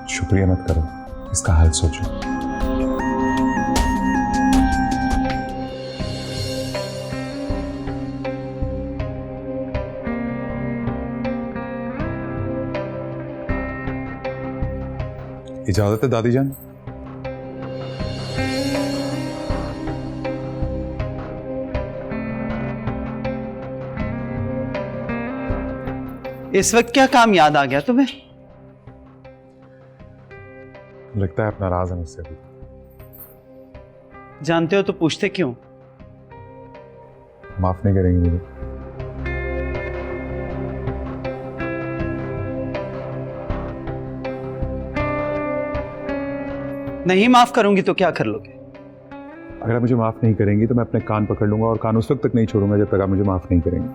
शुक्रिया मत करो, इसका हाल सोचो। इजाजत है दादी जान। इस वक्त क्या काम याद आ गया तुम्हें? लगता है अपना राज है मुझसे भी। जानते हो तो पूछते क्यों? माफ नहीं करेंगे मुझे? नहीं माफ करूंगी तो क्या कर लोगे? अगर आप मुझे माफ नहीं करेंगी तो मैं अपने कान पकड़ लूंगा और कान उस वक्त तक नहीं छोड़ूंगा जब तक आप मुझे माफ नहीं करेंगे।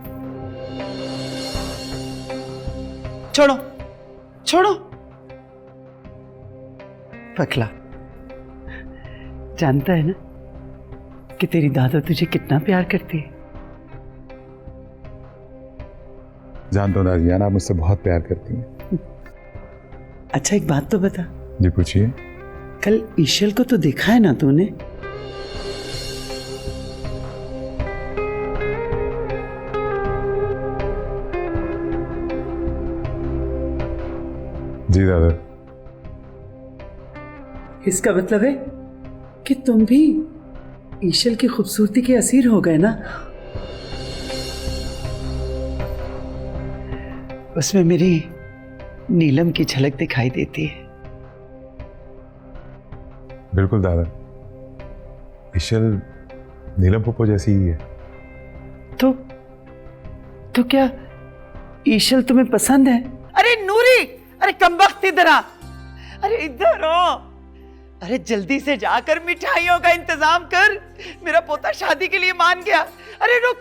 छोड़ो छोड़ो। पकला, जानता है ना कि तेरी दादा तुझे कितना प्यार करती है? जानता हूँ दादी जान, आप मुझसे बहुत प्यार करती हैं। अच्छा एक बात तो बता। जी पूछिए। कल ईशल को तो देखा है ना तूने? जी दादा। इसका मतलब है कि तुम भी ईशल की खूबसूरती के असीर हो गए ना? उसमें मेरी नीलम की झलक दिखाई देती है। बिल्कुल दादा, ईशल नीलम पप्पो जैसी ही है। तो क्या ईशल तुम्हें पसंद है? अरे नूरी, अरे कमबख्त इधर आ, अरे इधर आओ, अरे जल्दी से जाकर मिठाइयों का इंतजाम कर, मेरा पोता शादी के लिए मान गया। अरे रुक,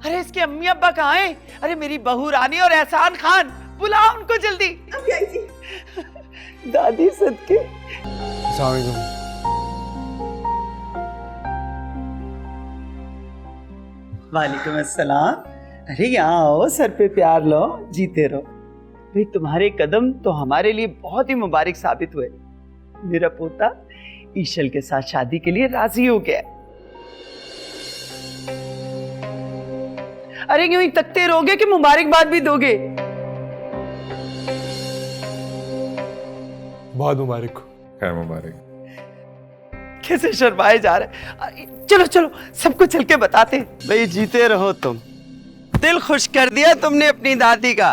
अरे इसके अम्मी अब्बा कहाँ हैं? अरे मेरी बहू रानी और एहसान खान, बुलाओ उनको जल्दी। अभी आई थी दादी सदके। वालेकुम अस्सलाम। अरे यहाँ आओ, सर पे प्यार लो, जीते रहो। भाई तुम्हारे कदम तो हमारे लिए बहुत ही मुबारक साबित हुए। मेरा पोता ईशल के साथ शादी के लिए राजी हो गया। अरे यूं ही तकते रहोगे कि मुबारकबाद भी दोगे? बहुत मुबारक हो। खैर मुबारक। कैसे शर्माए जा रहे। चलो चलो सबको चल के बताते। भाई जीते रहो तुम, दिल खुश कर दिया तुमने अपनी दादी का।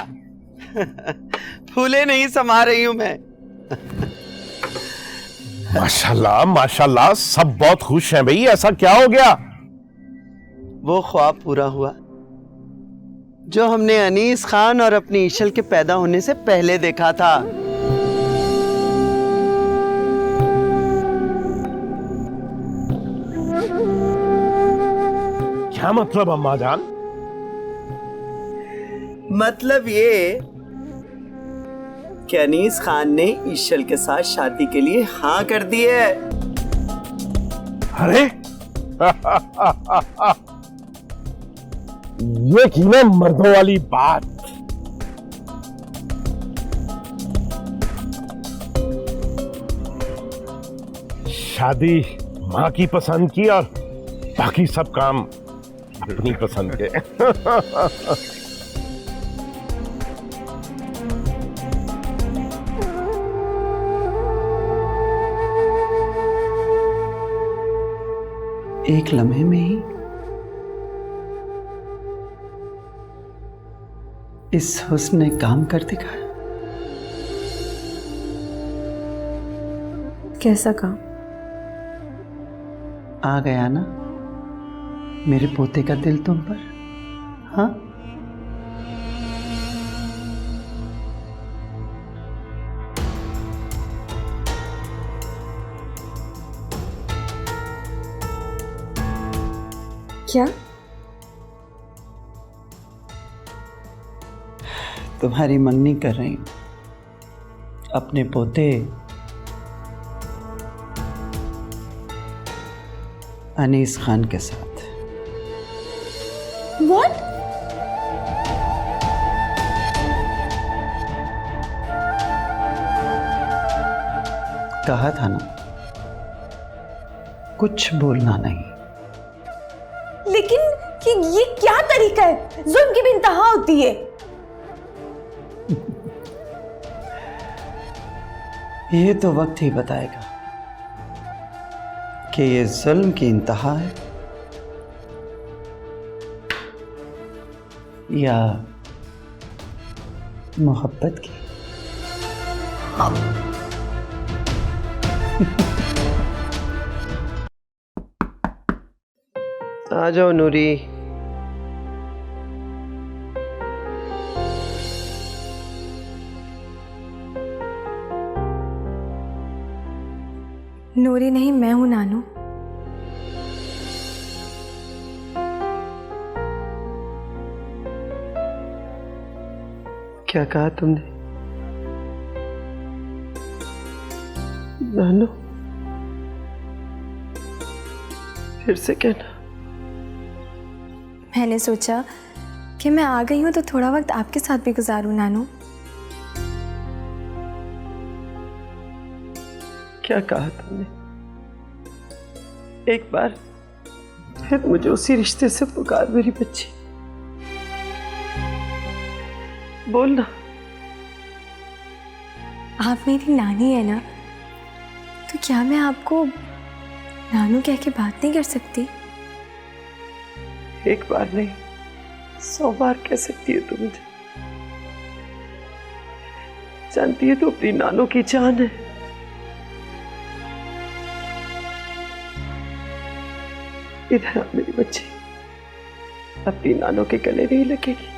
फूले नहीं समा रही हूं मैं। माशाल्लाह माशाल्लाह, सब बहुत खुश हैं भाई। ऐसा क्या हो गया? वो ख्वाब पूरा हुआ जो हमने अनीस खान और अपनी ईशल के पैदा होने से पहले देखा था। क्या मतलब अम्मा जान? मतलब ये कि अनीस खान ने ईशल के साथ शादी के लिए हाँ कर दी है। अरे ये की ना मर्दों वाली बात। शादी माँ की पसंद की और बाकी सब काम अपनी पसंद के। एक लम्हे में ही इस हुस्न ने काम कर दिखाया। कैसा काम? आ गया ना मेरे पोते का दिल तुम पर। हाँ, क्या? तुम्हारी मंगनी कर रही हूं अपने पोते अनीस खान के साथ। What? कहा था ना कुछ बोलना नहीं। लेकिन ये क्या तरीका है? जुल्म की भी इंतहा होती है। ये तो वक्त ही बताएगा कि ये जुल्म की इंतहा है या मोहब्बत की। आ जाओ नूरी। नूरी नहीं, मैं हूं नानू। क्या कहा तुमने? नानू, फिर से कहना। मैंने सोचा कि मैं आ गई हूं तो थोड़ा वक्त आपके साथ भी गुजारूं नानू। क्या कहा तुमने? एक बार फिर मुझे उसी रिश्ते से पुकार मेरी बच्ची। बोलना। आप मेरी नानी है ना, तो क्या मैं आपको नानू कह के बात नहीं कर सकती? एक बार नहीं 100 बार कह सकती है तू मुझे। जानती है तू अपनी नानों की जान है। इधर आ मेरी बच्ची, अपनी नानों के गले नहीं लगेगी।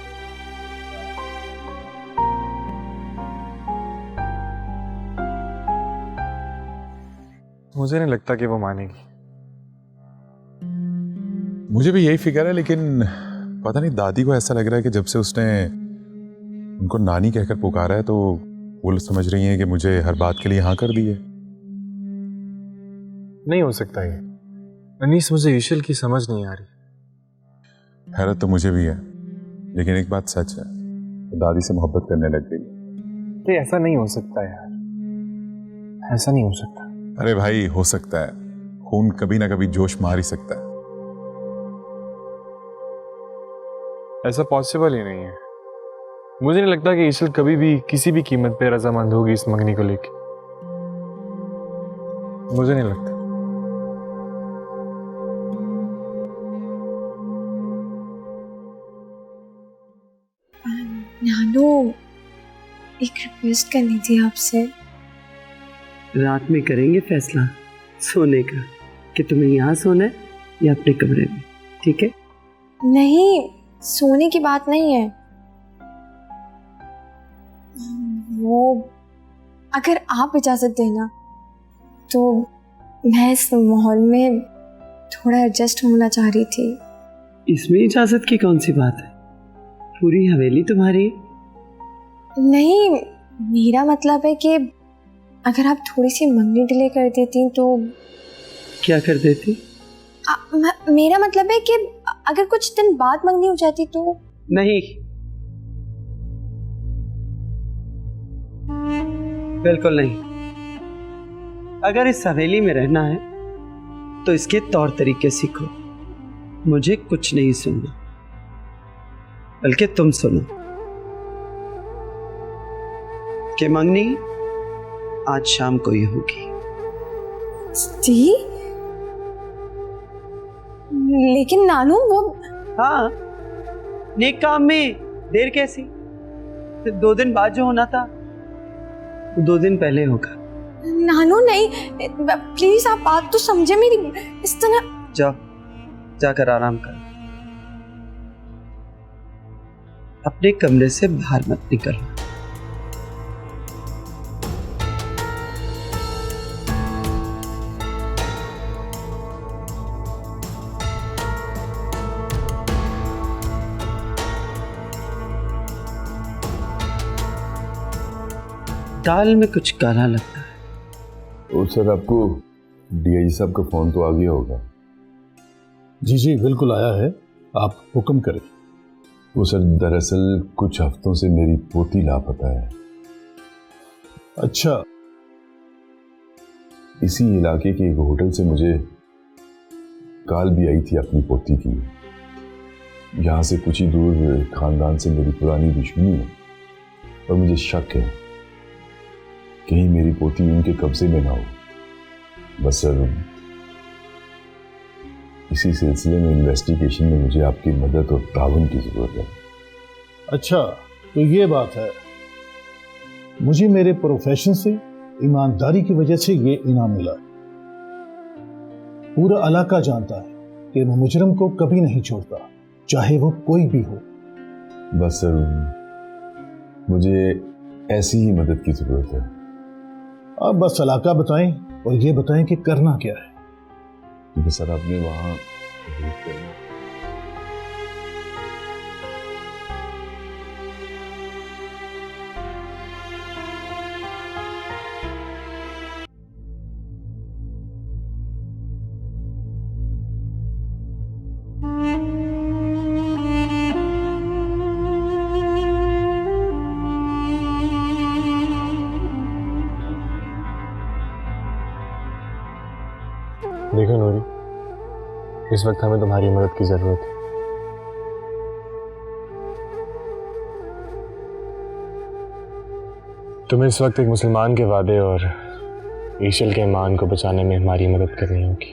मुझे नहीं लगता कि वो मानेगी। मुझे भी यही फिक्र है, लेकिन पता नहीं दादी को ऐसा लग रहा है कि जब से उसने उनको नानी कहकर पुकारा है तो वो समझ रही हैं कि मुझे हर बात के लिए हाँ कर दी है। नहीं हो सकता ये। अनीस, मुझे ईशल की समझ नहीं आ रही। हैरत तो मुझे भी है, लेकिन एक बात सच है, तो दादी से मोहब्बत करने लग गई। तो ऐसा नहीं हो सकता यार, ऐसा नहीं हो सकता। अरे भाई, हो सकता है। खून कभी ना कभी जोश मार ही सकता है। ऐसा पॉसिबल ही नहीं है। मुझे नहीं लगता कि ईशल कभी भी किसी भी कीमत पे रजामंद होगी इस मंगनी को लेके। मुझे नहीं लगता। नानू, एक रिक्वेस्ट करनी थी आपसे। रात में करेंगे फैसला सोने का कि तुम्हें यहाँ सोना है या अपने कमरे में, ठीक है? नहीं, सोने की बात नहीं है। वो अगर आप इजाजत देना तो मैं इस माहौल में थोड़ा एडजस्ट होना चाह रही थी। इसमें इजाजत की कौन सी बात है? पूरी हवेली तुम्हारी। नहीं, मेरा मतलब है कि अगर आप थोड़ी सी मंगनी डिले कर देती तो। क्या कर देती? मेरा मतलब है कि अगर कुछ दिन बाद मंगनी हो जाती तो। नहीं, बिल्कुल नहीं। अगर इस हवेली में रहना है तो इसके तौर तरीके सीखो। मुझे कुछ नहीं सुनना, बल्कि तुम सुनो कि मंगनी आज शाम को ही होगी। जी? लेकिन नानू वो हाँ, नेक काम में देर कैसी? 2 दिन बाद जो होना था 2 दिन पहले होगा। नानू नहीं, प्लीज आप बात तो समझे मेरी। इस तरह जाओ, जाकर आराम कर, अपने कमरे से बाहर मत निकल। दाल में कुछ काला लगता है। और सर आपको डीआईजी साहब का फोन तो आ गया होगा। जी जी बिल्कुल आया है, आप हुक्म करें। वो सर दरअसल कुछ हफ्तों से मेरी पोती लापता है। अच्छा, इसी इलाके के एक होटल से मुझे कॉल भी आई थी अपनी पोती की। यहाँ से कुछ ही दूर खानदान से मेरी पुरानी दुश्मनी है और मुझे शक है कहीं मेरी पोती उनके कब्जे में ना हो। बस सर इसी सिलसिले में इन्वेस्टिगेशन में मुझे आपकी मदद और ताउन की जरूरत है। अच्छा तो ये बात है। मुझे मेरे प्रोफेशन से ईमानदारी की वजह से ये इनाम मिला है। पूरा इलाका जानता है कि मैं मुजरिम को कभी नहीं छोड़ता, चाहे वो कोई भी हो। बस सर मुझे ऐसी ही मदद की जरूरत है। आप बस इलाका बताएं और ये बताएं कि करना क्या है। क्योंकि सर आपने वहां वेट करना। देखो नूरी, इस वक्त हमें तुम्हारी मदद की जरूरत है। तुम्हें इस वक्त एक मुसलमान के वादे और ईशल के ईमान को बचाने में हमारी मदद करनी होगी।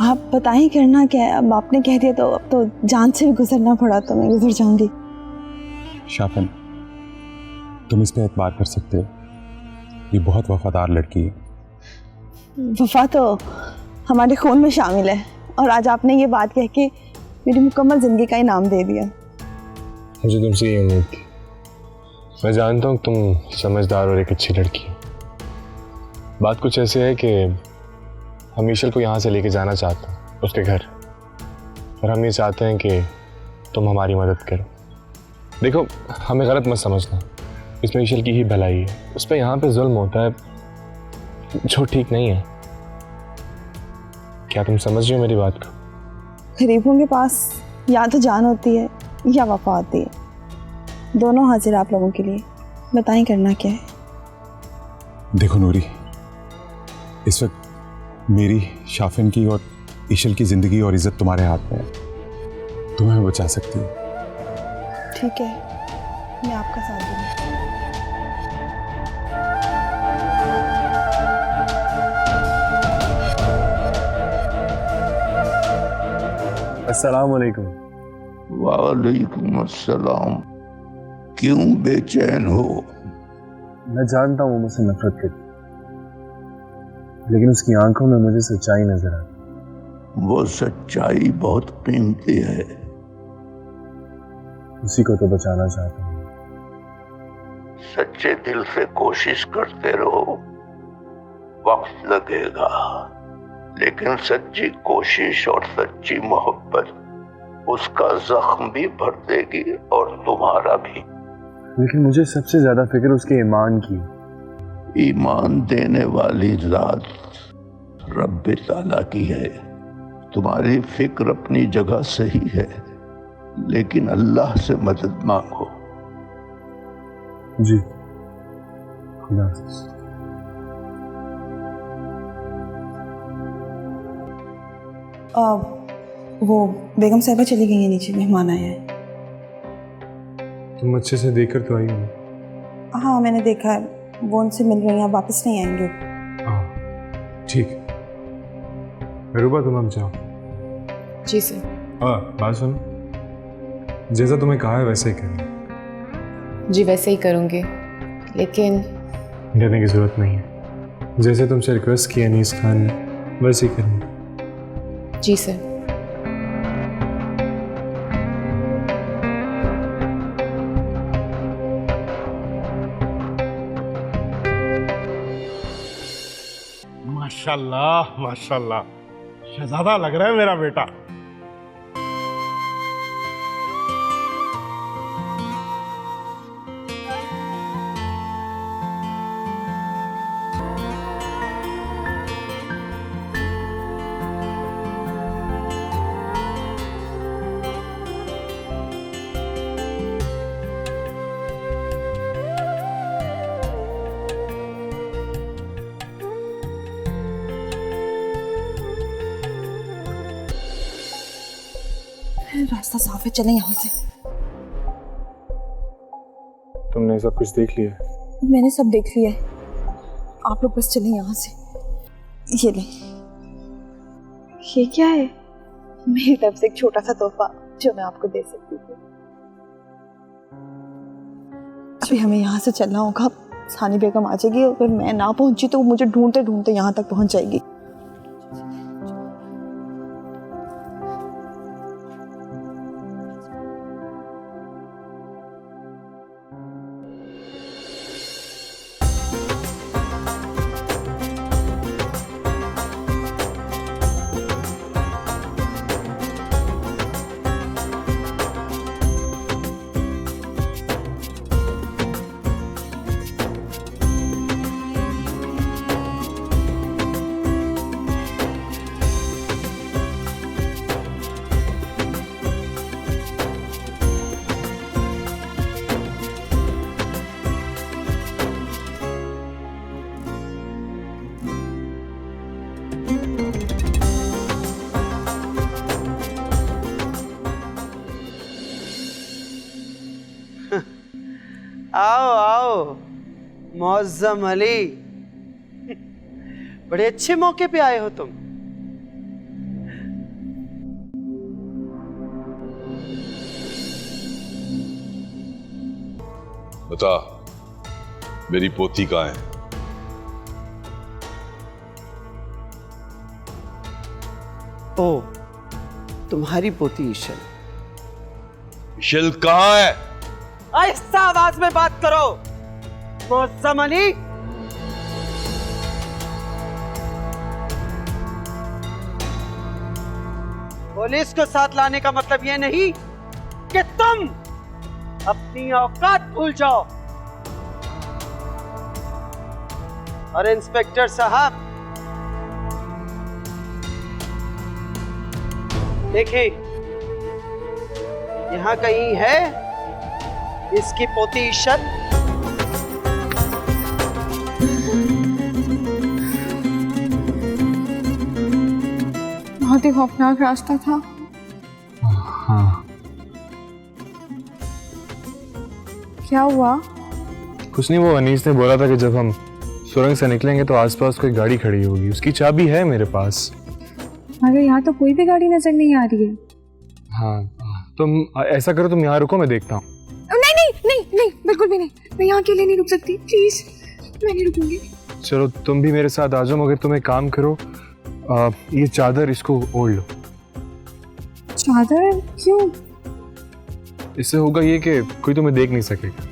आप बताएं करना क्या है। अब आपने कह दिया तो अब तो जान से भी गुजरना पड़ा तो मैं गुजर जाऊंगी। शाफिन, तुम इस पे एतबार कर सकते हो, ये बहुत वफादार लड़की है। वफा तो हमारे खून में शामिल है और आज आपने ये बात कह के मेरी मुकम्मल जिंदगी का इनाम दे दिया। मुझे तुमसे ये उम्मीद थी। मैं जानता हूँ तुम समझदार और एक अच्छी लड़की हो। बात कुछ ऐसे है कि हम ईशल को यहाँ से लेके जाना चाहते हैं उसके घर, और हम ये चाहते हैं कि तुम हमारी मदद करो। देखो हमें गलत मत समझना, इसमें ईशल की ही भलाई है। उस पर यहाँ पे जुल्म होता है जो ठीक नहीं है। क्या तुम समझ रही हो मेरी बात को? गरीबों के पास या तो जान होती है या वफा होती है, दोनों हाजिर आप लोगों के लिए। बताएं करना क्या है। देखो नूरी, इस वक्त मेरी, शाफिन की और ईशल की जिंदगी और इज्जत तुम्हारे हाथ में है। तुम हमें बचा सकती हो। ठीक है, मैं आपका साथ दूंगी। अस्सलाम वालेकुम। वालेकुम अस्सलाम। क्यों बेचैन हो? मैं जानता हूँ वो मुझसे नफरत करती, लेकिन उसकी आंखों में मुझे सच्चाई नजर आती। वो सच्चाई बहुत कीमती है। उसी को तो बचाना चाहता हूँ। सच्चे दिल से कोशिश करते रहो, वक्त लगेगा, लेकिन सच्ची कोशिश और सच्ची मोहब्बत उसका जख्म भी भर देगी और तुम्हारा भी। लेकिन मुझे सबसे ज्यादा फिक्र उसके ईमान की। ईमान देने वाली जात रब्बे ताला की है। तुम्हारी फिक्र अपनी जगह सही है, लेकिन अल्लाह से मदद मांगो। जी, खुदा हाफिज़। वो बेगम साहिबा चली गई है, नीचे मेहमान आया है। तुम अच्छे से देखकर तो आई हो? हाँ मैंने देखा है, वो उनसे मिल रही हैं, वापस नहीं आएंगे। हाँ ठीक है। रूबा तुम अब जाओ, जी सर। हाँ बात सुनो, जैसा तुम्हें कहा है वैसे ही करना। जी वैसे ही करूँगी, लेकिन डरने की जरूरत नहीं है। जैसे तुमसे रिक्वेस्ट किया अनीस खान ने वैसे ही करना। जी सर। माशाल्लाह माशाल्लाह, शहजादा लग रहा है मेरा बेटा। रास्ता साफ है, चलें यहाँ से। तुमने सब कुछ देख लिया? मैंने सब देख लिया है, आप लोग बस चलें यहाँ से। ये ले, ये क्या है? मेरी तरफ से एक छोटा सा तोहफा जो मैं आपको दे सकती थी। अभी हमें यहाँ से चलना होगा, सानी बेगम आ जाएगी, अगर मैं ना पहुंची तो वो मुझे ढूंढते ढूंढते यहाँ तक पहुंच जाएगी। आओ आओ मौज़म अली, बड़े अच्छे मौके पे आए हो तुम। बता, मेरी पोती कहाँ है? ओ, तुम्हारी पोती ईशल। ईशल कहाँ है? आहिस्ता आवाज में बात करो मौज़म अली। पुलिस को साथ लाने का मतलब यह नहीं कि तुम अपनी औकात भूल जाओ। और इंस्पेक्टर साहब, देखिए यहां कहीं है इसकी पोती ईशल? बहुत ही खौफनाक रास्ता था। हाँ। क्या हुआ? कुछ नहीं, वो अनीस ने बोला था कि जब हम सुरंग से निकलेंगे तो आसपास कोई गाड़ी खड़ी होगी, उसकी चाबी है मेरे पास। मगर यहाँ तो कोई भी गाड़ी नजर नहीं आ रही है। हाँ, तुम ऐसा करो, तुम यहाँ रुको, मैं देखता हूँ। नहीं नहीं नहीं नहीं, बिल्कुल भी नहीं, मैं यहाँ अकेले नहीं रुक सकती, प्लीज, मैं नहीं रुकूंगी। चलो तुम भी मेरे साथ आ जाओ, मगर तुम एक काम करो, ये चादर इसको ओढ़ लो। चादर क्यों? इससे होगा ये कि कोई तुम्हें देख नहीं सकेगा।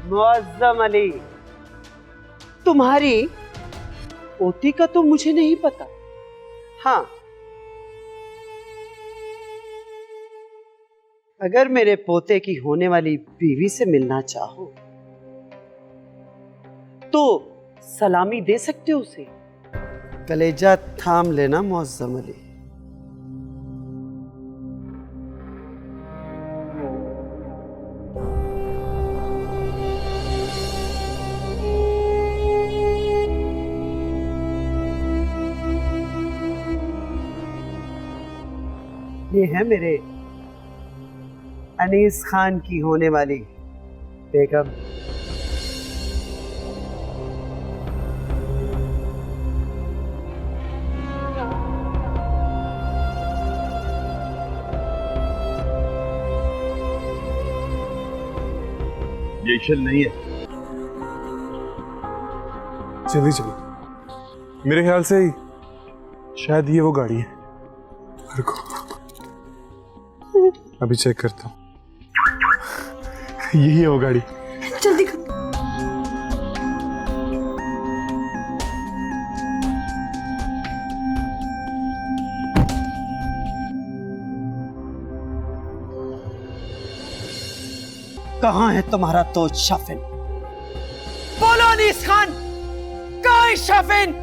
मुअज़्ज़म अली, तुम्हारी पोती का तो मुझे नहीं पता। हाँ, अगर मेरे पोते की होने वाली बीवी से मिलना चाहो तो सलामी दे सकते हो उसे। कलेजा थाम लेना मुअज्जम अली। ये है मेरे अनीस खान की होने वाली बेगम। ये इशल नहीं है। जल्दी चलो, मेरे ख्याल से शायद ये वो गाड़ी है। रुको, अभी चेक करता हूँ। यही है वो गाड़ी। जल्दी कहाँ है तुम्हारा तो शाफिन? बोलो अनीस खान, कहाँ है शाफिन?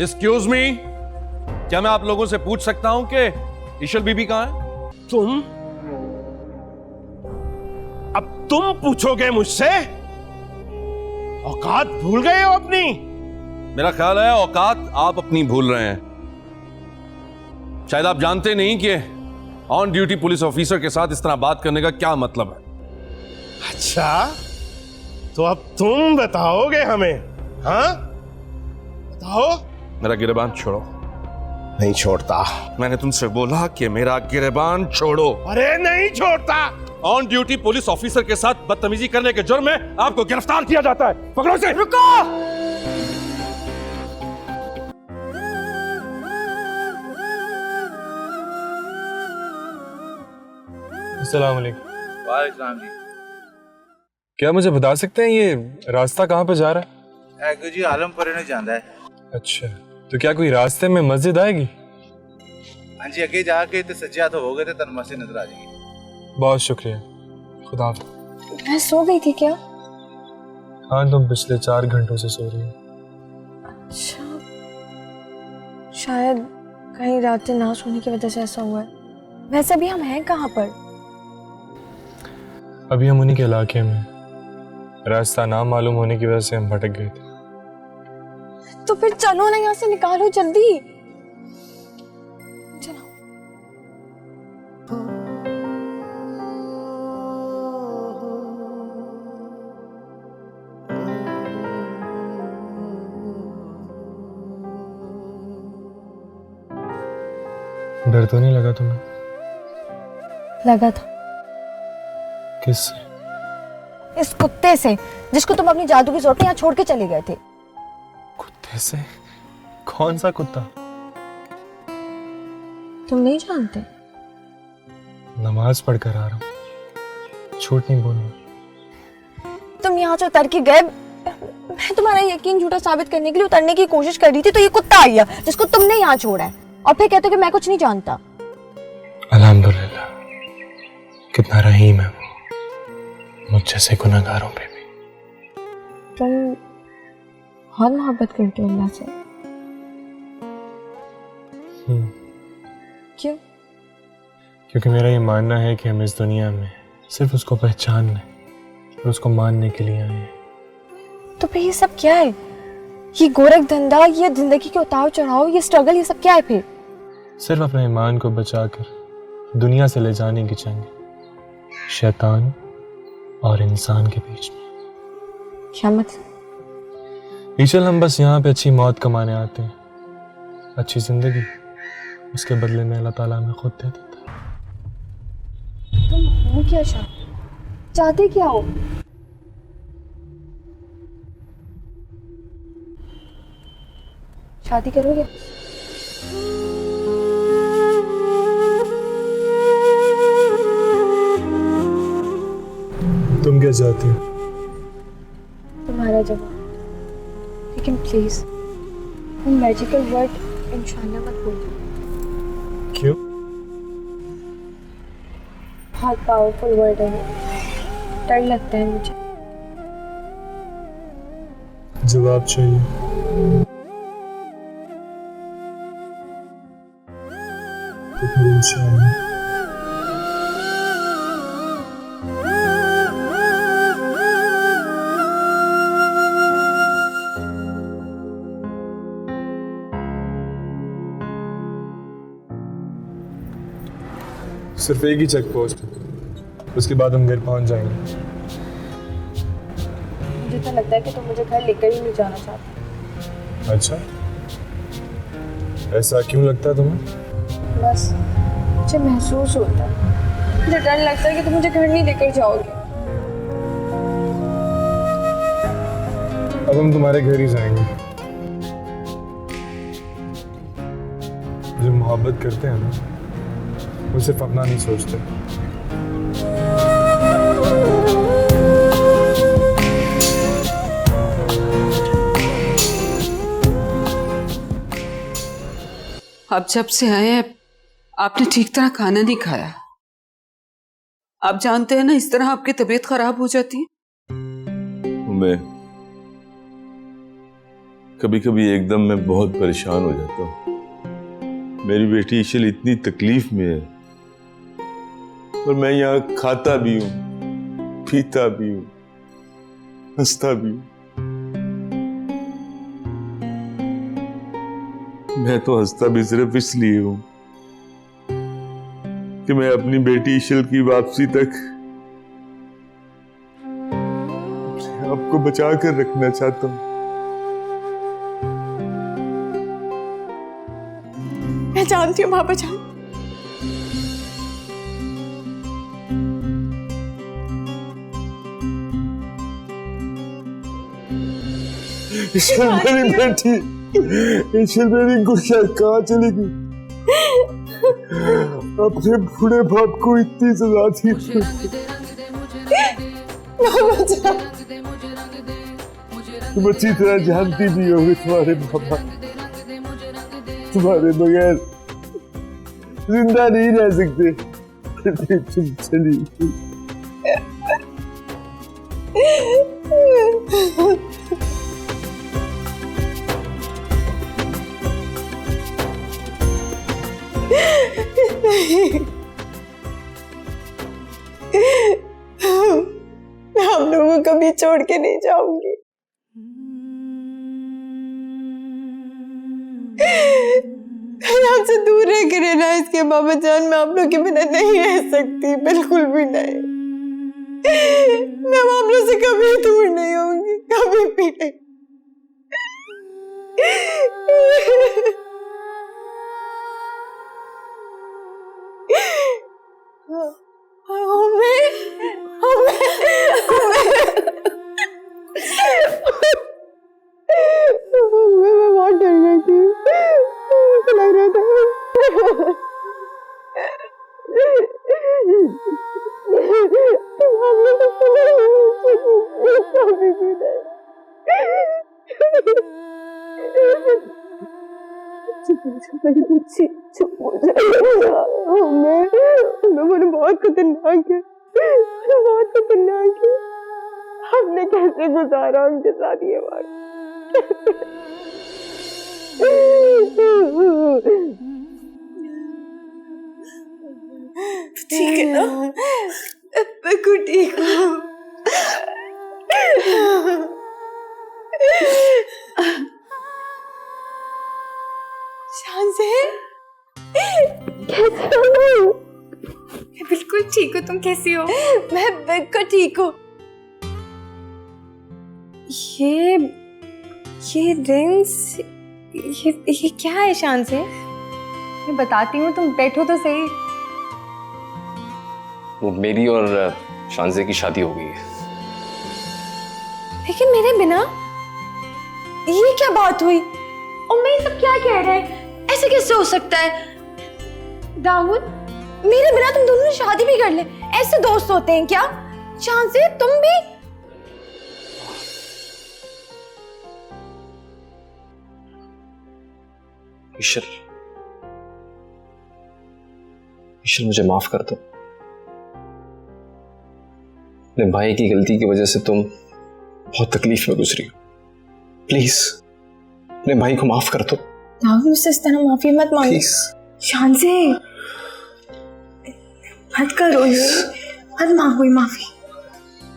एक्सक्यूज मी, क्या मैं आप लोगों से पूछ सकता हूं कि इशल बीबी कहाँ है? तुम अब तुम पूछोगे मुझसे? औकात भूल गए हो अपनी? मेरा ख्याल है औकात आप अपनी भूल रहे हैं। शायद आप जानते नहीं कि ऑन ड्यूटी पुलिस ऑफिसर के साथ इस तरह बात करने का क्या मतलब है। अच्छा, तो अब तुम बताओगे हमें? हाँ, बताओ। मेरा गिरबान छोड़ो। नहीं छोड़ता। मैंने तुमसे बोला कि मेरा गिरबान छोड़ो। अरे नहीं छोड़ता। ऑन ड्यूटी पुलिस ऑफिसर के साथ बदतमीजी करने के जुर्म में आपको गिरफ्तार किया जाता है। पकड़ो इसे। रुको। अस्सलाम वालेकुम। वालेकुम जी। क्या मुझे बता सकते हैं ये रास्ता कहाँ पे जा रहा है? जी आलमपुर ने जाना है। अच्छा, तो क्या कोई रास्ते में मस्जिद आएगी? हाँ जी, आगे जाके तो सज्जे हाथ हो गए थे तन मस्जिद नजर आ जाएगी। बहुत शुक्रिया, खुदा हाफ़िज़। मैं सो गई थी क्या? हाँ, तुम पिछले 4 घंटों से सो रही हो। अच्छा, शायद कहीं रात ना सोने की वजह से ऐसा हुआ है। वैसे भी हम हैं कहाँ पर? अभी हम उन्हीं के इलाके में, रास्ता ना मालूम होने की वजह से हम भटक गए थे। तो फिर चलो ना, यहाँ से निकालो जल्दी। चलो। डर तो नहीं लगा तुम्हें? लगा था। किससे? इस कुत्ते से, जिसको तुम अपनी जादू की जोर पे यहाँ छोड़ के चले गए थे। कुत्ते से? कौन सा कुत्ता? तुम नहीं जानते? नमाज पढ़कर आ रहा हूँ, झूठ नहीं बोलूंगा। तुम यहाँ से उतर के गए, मैं तुम्हारा यकीन झूठा साबित करने के लिए उतरने की कोशिश कर रही थी, तो ये कुत्ता आ गया जिसको तुमने यहाँ छोड़ा है, और फिर कहते हो कि मैं कुछ नहीं जानता। अल्हम्दुलिल्लाह, कितना रहीम है वो मुझ जैसे गुनहगारों पे भी। तुम बहुत मोहब्बत करते हो अल्लाह से। क्यों? क्योंकि मेरा ये मानना है कि हम इस दुनिया में सिर्फ उसको पहचानने और उसको मानने के लिए आए हैं। तो फिर ये सब क्या है? ये गोरख धंधा, ये जिंदगी के उतार चढ़ाव, ये स्ट्रगल, ये सब क्या है फिर? सिर्फ अपने ईमान को बचाकर दुनिया से ले जाने की जंग, शैतान और इंसान के बीच में। क्या मतलब? ईशल, हम बस यहाँ पे अच्छी मौत कमाने आते हैं, अच्छी जिंदगी उसके बदले में अल्लाह ताला हमें खुद दे देता है। तुम हो क्या चाहते क्या हो? शादी करोगे? तुम क्या चाहती हो? तुम्हारा जवाब। लेकिन प्लीज वो मैजिकल वर्ड इंशाल्लाह मत बोलो। क्यों? बहुत पावरफुल वर्ड है, डर लगता है मुझे। जवाब चाहिए? तो फिर इंशाअल्लाह। सिर्फ एक ही चेक पोस्ट, उसके बाद हम घर पहुंच जाएंगे। मुझे तो लगता है कि तुम मुझे घर लेकर ही नहीं जाना चाहते। अच्छा, ऐसा क्यों लगता है तुम्हें? बस मुझे महसूस होता है, मुझे डर लगता है कि तुम मुझे घर नहीं लेकर जाओगे। अब हम तुम्हारे घर ही जाएंगे। जो मोहब्बत करते हैं ना, वो सिर्फ अपना नहीं सोचते। अब जब से आए हैं आपने ठीक तरह खाना नहीं खाया। आप जानते हैं ना, इस तरह आपकी तबीयत खराब हो जाती है। मैं कभी कभी एकदम मैं बहुत परेशान हो जाता हूँ। मेरी बेटी इशल इतनी तकलीफ में है और मैं यहाँ खाता भी हूँ, पीता भी हूँ, हंसता भी हूँ। मैं तो हंसता भी सिर्फ इसलिए हूँ कि मैं अपनी बेटी इशल की वापसी तक आपको बचा कर रखना चाहता हूँ। मैं जानती हूँ बाबा जान, इशल मेरी बेटी, इशल मेरी गुड़िया कहाँ चली गई? अपने बूढ़े बाप को इतनी सजा थी। तुम अच्छी तरह जानती भी होगी तुम्हारे पापा तुम्हारे बगैर जिंदा नहीं रह सकते। तुम चली मैं आप लोगों को कभी छोड़ के नहीं जाऊंगी। आपसे दूर रह कर रहना इसके बाबा जान, मैं आप लोग के बिना नहीं रह सकती, बिल्कुल भी नहीं। मैं आप लोग से कभी दूर नहीं होंगी, कभी भी नहीं। मैं बहुत डर गई थी, लग रहा था मैंने बहुत खतरनाक है, बहुत खतरनाक है। हमने कैसे गुजारा उनके साथ ये बात। ठीक है ना? मैं ठीक हूँ। शान से कैसे हो? मैं बिल्कुल ठीक हूँ, तुम कैसी हो? मैं बिल्कुल ठीक हूँ। ये रिंग्स, ये क्या है शान से? मैं बताती हूँ, तुम बैठो तो सही। वो मेरी और शानजे की शादी हो गई है। लेकिन मेरे बिना? ये क्या बात हुई? और मैं सब क्या कह रहे हैं? ऐसे कैसे हो सकता है? दाऊद, मेरे बिना तुम दोनों ने शादी भी कर ले, ऐसे दोस्त होते हैं क्या? शान से तुम भी? ईशल, मुझे माफ कर दो। अपने भाई की गलती की वजह से तुम बहुत तकलीफ में गुजरी हो। प्लीज अपने भाई को माफ कर दो। भाभी उससे इस तरह माफी मत मांगो। प्लीज शान से मत करो ये, मत मांगो माफी।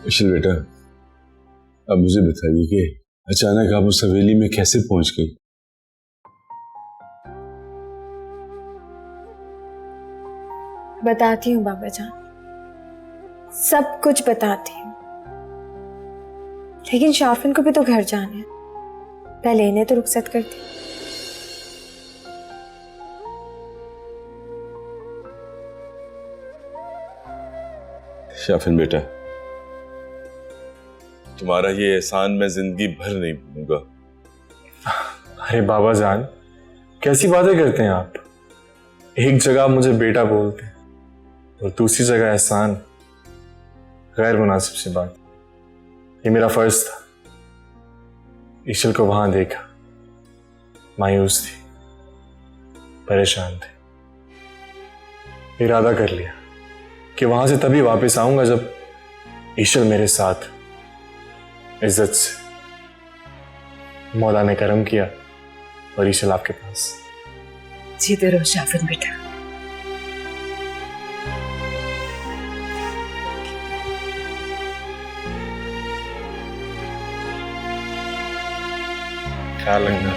इशल बेटा, अब मुझे बताइए कि अचानक आप उस हवेली में कैसे पहुंच गई? बताती हूँ बाबा जान, सब कुछ बताती हूँ, लेकिन शाफिन को भी तो घर जाना है, पहले इन्हें तो रुखसत कर दी। शाफिन बेटा, तुम्हारा ये एहसान मैं जिंदगी भर नहीं भूलूंगा। अरे बाबा जान, कैसी बातें करते हैं आप? एक जगह आप मुझे बेटा बोलते हैं और दूसरी जगह एहसान। गैर मुनासिब सी बात। ये मेरा फर्ज था। ईशल को वहां देखा, मायूस थी, परेशान थी। इरादा कर लिया कि वहां से तभी वापस आऊंगा जब ईशल मेरे साथ इज्जत से। मौला ने करम किया और ईशल आपके पास। जीते रहो शाफिन बेटा। ख्याल रखना।